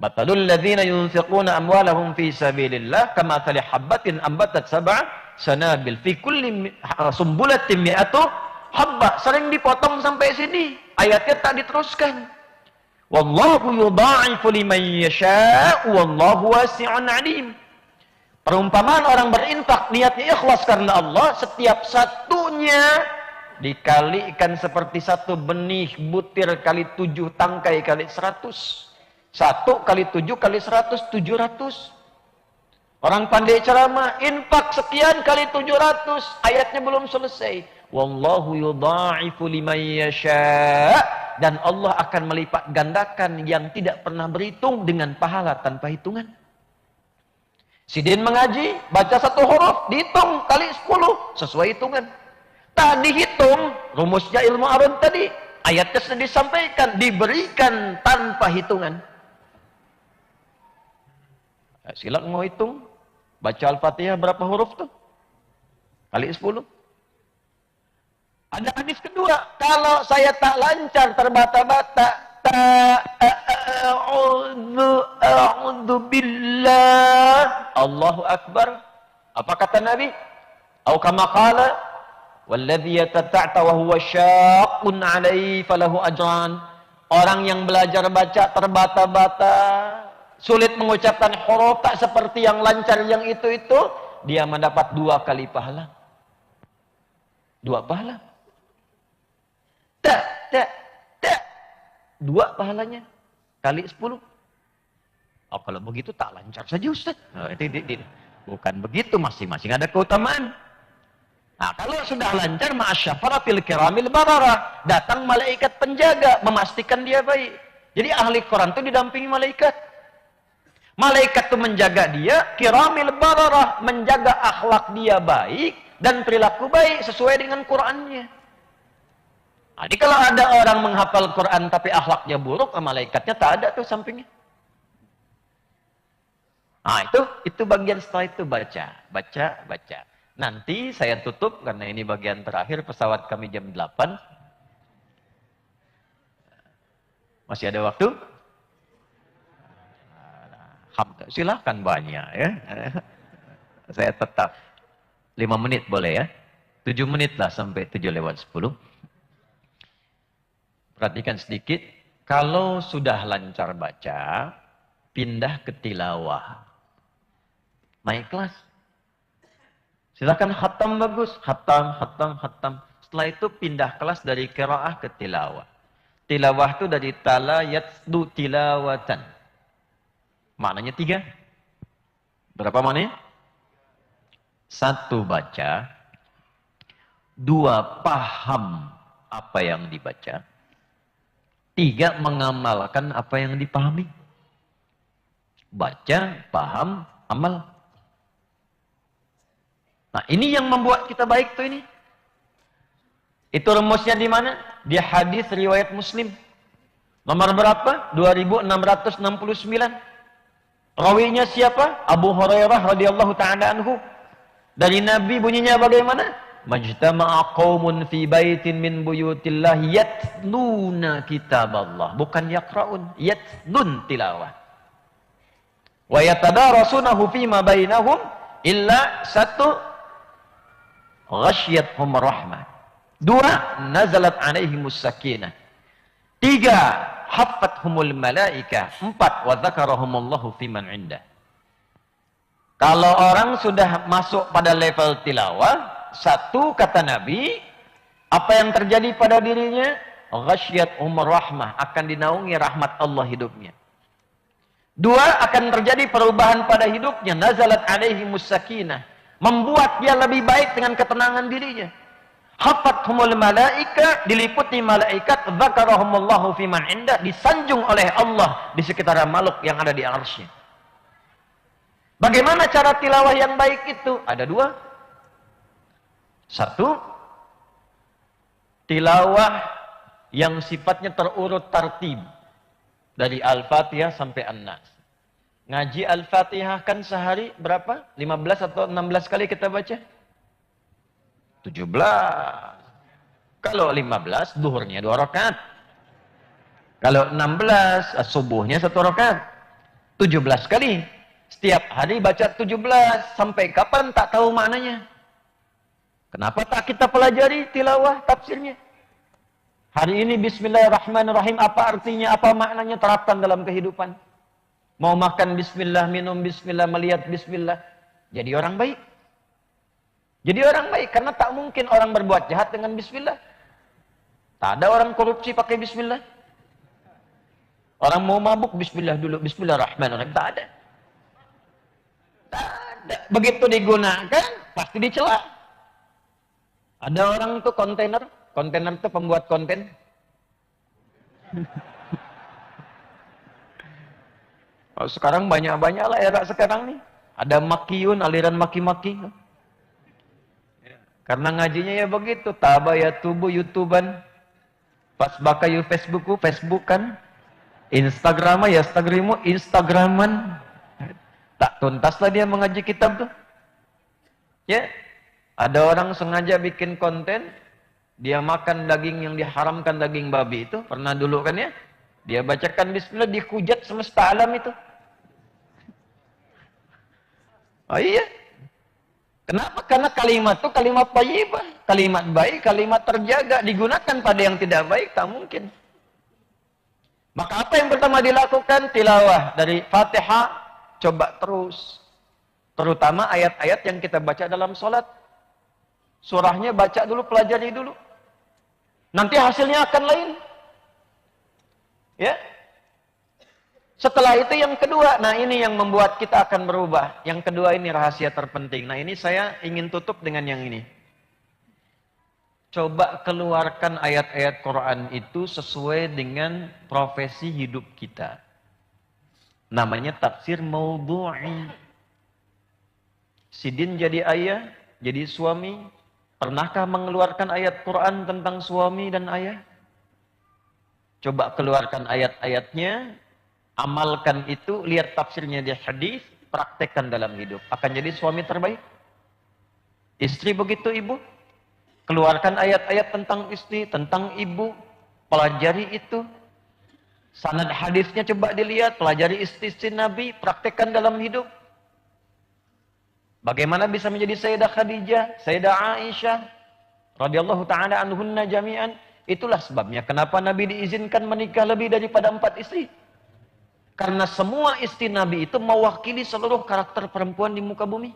Speaker 1: Matalul ladzina yunfiquna amwalahum fi sabilillah kamathali habbatin ambatat sab'a sanabil fi kulli sumbulatin mi'atu habba. Sering dipotong sampai sini. Ayatnya tak diteruskan. Wallahu yudha'ifu liman yasha' wallahu wasi'un 'alim. Perumpamaan orang berinfak niatnya ikhlas karena Allah, setiap satunya dikalikan seperti satu benih butir kali 7 tangkai kali 100. 1 kali 7 kali 100, 700. Orang pandai ceramah, infak sekian kali 700. Ayatnya belum selesai. Wallahu yudha'ifu liman yasha'. Dan Allah akan melipat gandakan yang tidak pernah berhitung dengan pahala tanpa hitungan. Sidin mengaji, baca 1 huruf, dihitung kali 10, sesuai hitungan. Tak dihitung, rumusnya ilmu arun tadi. Ayatnya sudah disampaikan, diberikan tanpa hitungan. Silat mau hitung, baca Al-Fatihah berapa huruf tuh? Kali 10. Ada hadis kedua, kalau saya tak lancar terbata-bata, a'udzu billah, Allahu Akbar. Apa kata Nabi? Atau kama qala, walladzi yatata'ta wa huwa syaqqun 'alaihi falahu ajran. Orang yang belajar baca terbata-bata, sulit mengucapkan huruf, tak seperti yang lancar yang itu, dia mendapat 2 kali pahala. 2 pahala. Tak. 2 pahalanya. Kali 10. Oh, kalau begitu tak lancar saja Ustaz. Oh, bukan begitu, masing-masing ada keutamaan. Nah, kalau sudah lancar, ma'asyafaratil kiramil bararah. Datang malaikat penjaga, memastikan dia baik. Jadi ahli Quran itu didampingi malaikat. Malaikat itu menjaga dia, kiramil bararah, menjaga akhlak dia baik dan perilaku baik sesuai dengan Qurannya. Jadi kalau ada orang menghafal Quran tapi akhlaknya buruk, malaikatnya tak ada tuh sampingnya. Nah, itu bagian setelah itu baca. Nanti saya tutup karena ini bagian terakhir, pesawat kami jam 8. Masih ada waktu? Silahkan banyak ya. Saya tetap 5 menit boleh ya. 7 menit lah sampai 7:10. Perhatikan sedikit. Kalau sudah lancar baca, pindah ke tilawah. Naik kelas. Silakan khatam bagus. Khatam. Setelah itu pindah kelas dari qiraah ke tilawah. Tilawah itu dari tala yatsdu tilawatan. Maknanya 3. Berapa maknanya? 1 baca. 2 paham apa yang dibaca. 3 mengamalkan apa yang dipahami. Baca, paham, amal. Nah, ini yang membuat kita baik tuh ini. Itu rumusnya di mana? Di hadis riwayat Muslim. Nomor berapa? 2669. Rawinya siapa? Abu Hurairah radhiyallahu ta'ala anhu. Dari Nabi bunyinya bagaimana? Majtama'a qaumun fi baitin min buyutillah yatluna kitaballah. Bukan yaqra'un, yatlun tilawah. Wa yatadarasunahu fima bainahum illa 1 ghasyiyatuhum rahmah. 2 nazalat alaihimus sakinah. 3 haffathumul malaikah. 4 wa dzakarahumullahu fiman 'indah. Kalau orang sudah masuk pada level tilawah, 1 kata Nabi, apa yang terjadi pada dirinya? Ghasyiyatuhum rahmah, akan dinaungi rahmat Allah hidupnya. 2 akan terjadi perubahan pada hidupnya, nazalat alaihimus sakinah, membuat dia lebih baik dengan ketenangan dirinya. Haffathumul malaika, diliputi malaikat, dzakarahumullahu fiman 'indah, disanjung oleh Allah di sekitar makhluk yang ada di arsy-Nya. Bagaimana cara tilawah yang baik itu? Ada 2. 1, tilawah yang sifatnya terurut tartib. Dari Al-Fatihah sampai An-Nas. Ngaji Al-Fatihah kan sehari berapa? 15 atau 16 kali kita baca? 17. Kalau 15, duhurnya 2 rakaat. Kalau 16, subuhnya 1 rakaat. 17 kali. Setiap hari baca 17. Sampai kapan tak tahu maknanya. Kenapa tak kita pelajari tilawah tafsirnya? Hari ini bismillahirrahmanirrahim. Apa artinya, apa maknanya, terapkan dalam kehidupan. Mau makan bismillah, minum bismillah, melihat bismillah. Jadi orang baik. Jadi orang baik. Karena tak mungkin orang berbuat jahat dengan bismillah. Tak ada orang korupsi pakai bismillah. Orang mau mabuk bismillah dulu. Bismillahirrahmanirrahim. Tak ada. Tak ada. Begitu digunakan, pasti dicela. Ada orang tuh kontainer tuh pembuat konten. Oh, sekarang banyak-banyak lah era sekarang nih. Ada makiyun, aliran maki-maki. Karena ngajinya ya begitu. Tabaya tubuh YouTubean. Pas bakayu Facebookan. Instagram ya Instagraman. Tak tuntaslah dia mengaji kitab tuh. Ya. Ada orang sengaja bikin konten. Dia makan daging yang diharamkan, daging babi itu. Pernah dulu kan ya. Dia bacakan bismillah, dihujat semesta alam itu. Oh iya. Kenapa? Karena kalimat itu kalimat thayyibah, kalimat baik, kalimat terjaga, digunakan pada yang tidak baik, tak mungkin. Maka apa yang pertama dilakukan? Tilawah dari Fatihah, coba terus. Terutama ayat-ayat yang kita baca dalam sholat. Surahnya baca dulu, pelajari dulu. Nanti hasilnya akan lain. Ya. Setelah itu yang kedua, nah ini yang membuat kita akan berubah. Yang kedua ini rahasia terpenting. Nah ini saya ingin tutup dengan yang ini. Coba keluarkan ayat-ayat Quran itu sesuai dengan profesi hidup kita. Namanya tafsir maudhu'i. Sidin jadi ayah, jadi suami. Pernahkah mengeluarkan ayat Quran tentang suami dan ayah? Coba keluarkan ayat-ayatnya. Amalkan itu, lihat tafsirnya di hadis, praktekkan dalam hidup. Akan jadi suami terbaik. Istri begitu ibu. Keluarkan ayat-ayat tentang istri, tentang ibu. Pelajari itu. Sanad hadisnya coba dilihat, pelajari istri-istri Nabi, praktekkan dalam hidup. Bagaimana bisa menjadi Sayyidah Khadijah, Sayyidah Aisyah, radhiyallahu ta'ala anhunna jami'an. Itulah sebabnya kenapa Nabi diizinkan menikah lebih daripada 4 istri. Karena semua istri Nabi itu mewakili seluruh karakter perempuan di muka bumi.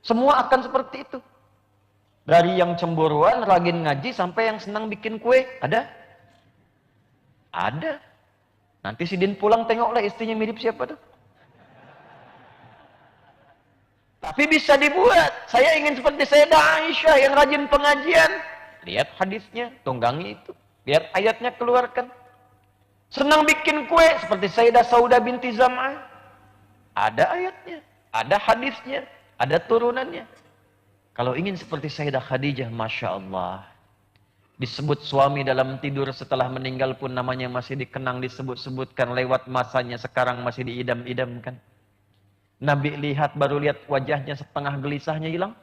Speaker 1: Semua akan seperti itu. Dari yang cemburuan, rajin ngaji, sampai yang senang bikin kue. Ada? Ada. Nanti si Din pulang, tengoklah istrinya mirip siapa tuh. Tapi bisa dibuat. Saya ingin seperti Sayyidah Aisyah yang rajin pengajian. Lihat hadisnya, tunggangi itu. Lihat ayatnya, keluarkan. Senang bikin kue seperti Sayyidah Saudah binti Zam'ah. Ada ayatnya, ada hadisnya, ada turunannya. Kalau ingin seperti Sayyidah Khadijah, Masya Allah. Disebut suami dalam tidur setelah meninggal pun namanya masih dikenang, disebut-sebutkan, lewat masanya sekarang masih diidam-idamkan. Nabi lihat, baru lihat wajahnya setengah gelisahnya hilang.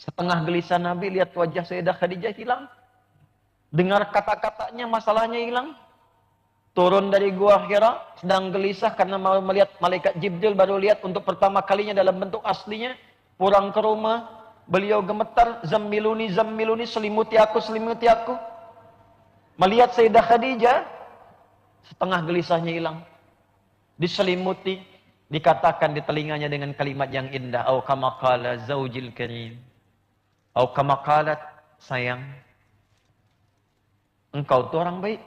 Speaker 1: Setengah gelisah Nabi lihat wajah Sayyidah Khadijah hilang. Dengar kata-katanya masalahnya hilang. Turun dari gua Hira, sedang gelisah karena mau melihat malaikat Jibril, baru lihat untuk pertama kalinya dalam bentuk aslinya. Pulang ke rumah, beliau gemetar, zammiluni, zammiluni, selimuti aku, selimuti aku. Melihat Sayyidah Khadijah, setengah gelisahnya hilang. Diselimuti, dikatakan di telinganya dengan kalimat yang indah, au kama qala zaujil karim, au kama qalat, sayang, engkau tuh orang baik.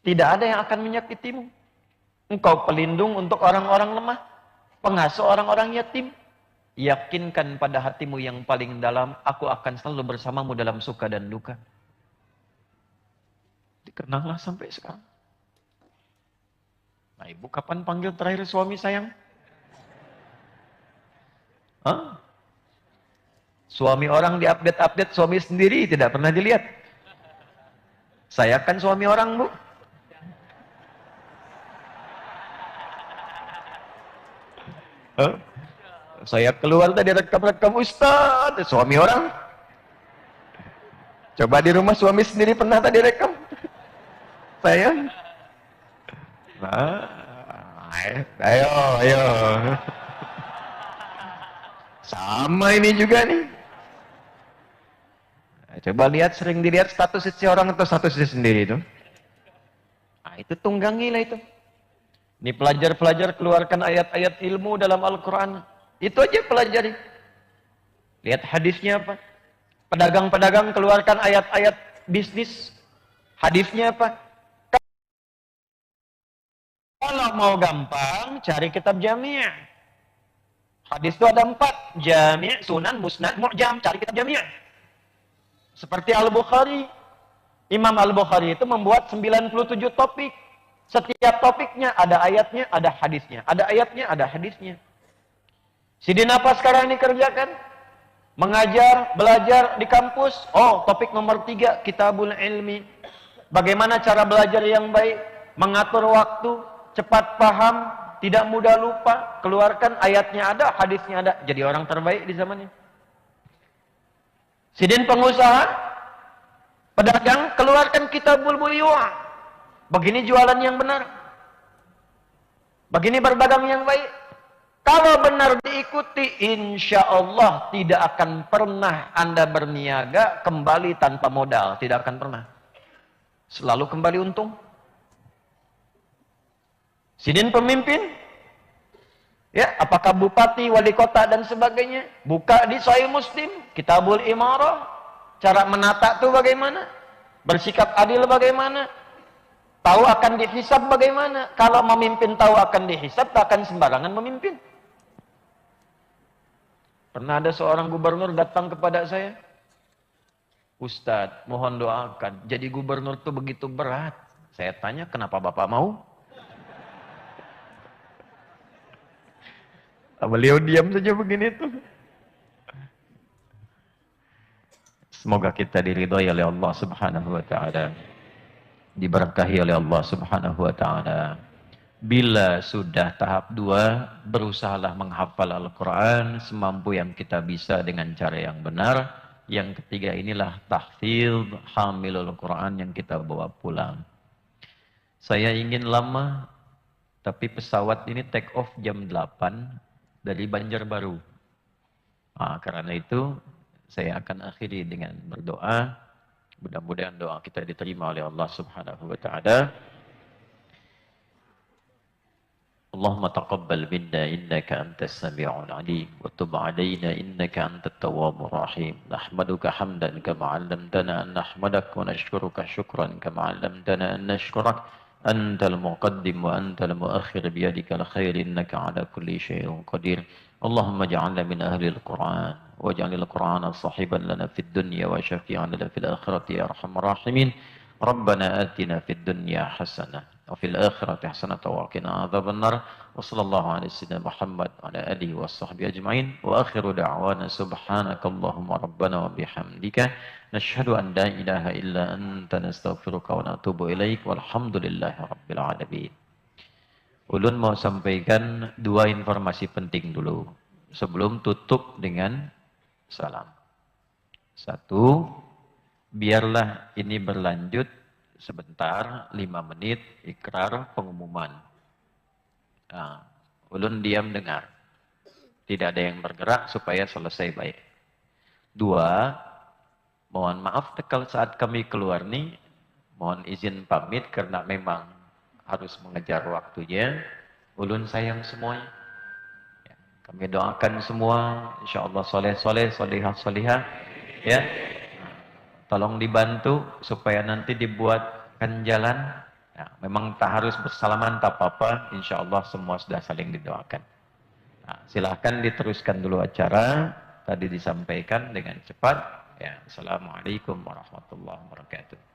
Speaker 1: Tidak ada yang akan menyakitimu. Engkau pelindung untuk orang-orang lemah. Pengasuh orang-orang yatim. Yakinkan pada hatimu yang paling dalam, aku akan selalu bersamamu dalam suka dan duka. Dikenanglah sampai sekarang. Nah, ibu kapan panggil terakhir suami sayang? Hah? Suami orang diupdate-update, suami sendiri tidak pernah dilihat. Saya kan suami orang, Bu. Huh? Saya keluar tadi rekam-rekam Ustaz, suami orang. Coba di rumah suami sendiri pernah tadi rekam? Saya Ayo, ayo. Sama ini juga nih. Coba lihat, sering dilihat status seseorang atau statusnya sendiri itu. Nah, itu tunggangilah itu. Ini pelajar-pelajar keluarkan ayat-ayat ilmu dalam Al-Quran. Itu aja pelajari. Lihat hadisnya apa. Pedagang-pedagang keluarkan ayat-ayat bisnis. Hadisnya apa. Kalau mau gampang, cari kitab jami'. Hadis itu ada 4. Jami', sunan, musnad, mu'jam. Cari kitab jami'. Seperti Al-Bukhari. Imam Al-Bukhari itu membuat 97 topik. Setiap topiknya ada ayatnya, ada hadisnya. Ada ayatnya, ada hadisnya. Sidin apa sekarang ini kerjakan? Mengajar, belajar di kampus. Oh, topik nomor 3, Kitabul Ilmi. Bagaimana cara belajar yang baik? Mengatur waktu, cepat paham, tidak mudah lupa. Keluarkan ayatnya ada, hadisnya ada. Jadi orang terbaik di zamannya. Sidin pengusaha, pedagang, keluarkan Kitabul Buyu'ah. Begini jualan yang benar. Begini berdagang yang baik. Kalau benar diikuti, insya Allah tidak akan pernah Anda berniaga kembali tanpa modal. Tidak akan pernah. Selalu kembali untung. Sidin pemimpin. Ya, apakah bupati, wali kota, dan sebagainya. Buka di Sahih Muslim. Kitabul Imarah. Cara menata itu bagaimana. Bersikap adil bagaimana. Tahu akan dihisab bagaimana? Kalau memimpin tahu akan dihisab, tak akan sembarangan memimpin. Pernah ada seorang gubernur datang kepada saya. Ustadz, mohon doakan. Jadi gubernur itu begitu berat. Saya tanya, kenapa Bapak mau? Beliau diam saja begini tuh. Semoga kita diridhai oleh Allah Subhanahu wa taala. Diberkahi oleh Allah Subhanahu wa taala. Bila sudah tahap 2, berusahalah menghafal Al-Qur'an semampu yang kita bisa dengan cara yang benar. Yang ketiga inilah tahfidz hamilul Qur'an yang kita bawa pulang. Saya ingin lama, tapi pesawat ini take off jam 8 dari Banjarbaru. Karena itu saya akan akhiri dengan berdoa. Mudah-mudahan doa kita diterima oleh Allah Subhanahu wa taala. Allahumma taqabbal minna innaka antas sami'ul 'alim wa tub 'alaina innaka antat tawwabur rahim. Nahmaduka hamdan kama 'allamtana an nahmadak wa nashkuruka syukran kama 'allamtana an nashkurak. Antal muqaddim wa antal muakhir biyadikal khair innaka 'ala kulli syai'in qadir. Allahumma ja'alna min ahli al-Qur'an waj'alil Qur'ana sahiban lana fid dunya wa syafi'an lana fil akhirati ya arhamar rahimin. Rabbana atina fid dunya hasanah wa fil akhirati hasanah wa qina adzabannar. Wa sallallahu ala sayyidina Muhammad wa ala alihi washabbihi ajmain. Wa akhiru da'wana subhanakallahumma rabbana wa bihamdika nashhadu an la ilaha illa anta nastaghfiruka wa natubu ilaik. Walhamdulillahi rabbil alamin. Ulun mau sampaikan 2 informasi penting dulu sebelum tutup dengan salam. 1, biarlah ini berlanjut sebentar, 5 menit, ikrar pengumuman. Ulun diam dengar. Tidak ada yang bergerak supaya selesai baik. 2, mohon maaf kalau saat kami keluar nih, mohon izin pamit karena memang harus mengejar waktunya. Ulun sayang semuanya. Kami doakan semua, insya Allah soleh-soleh, solihah-solihah. Ya, tolong dibantu supaya nanti dibuatkan jalan. Ya, memang tak harus bersalaman, tak apa-apa. Insya Allah semua sudah saling didoakan. Nah, silahkan diteruskan dulu acara. Tadi disampaikan dengan cepat. Ya, Assalamualaikum warahmatullahi wabarakatuh.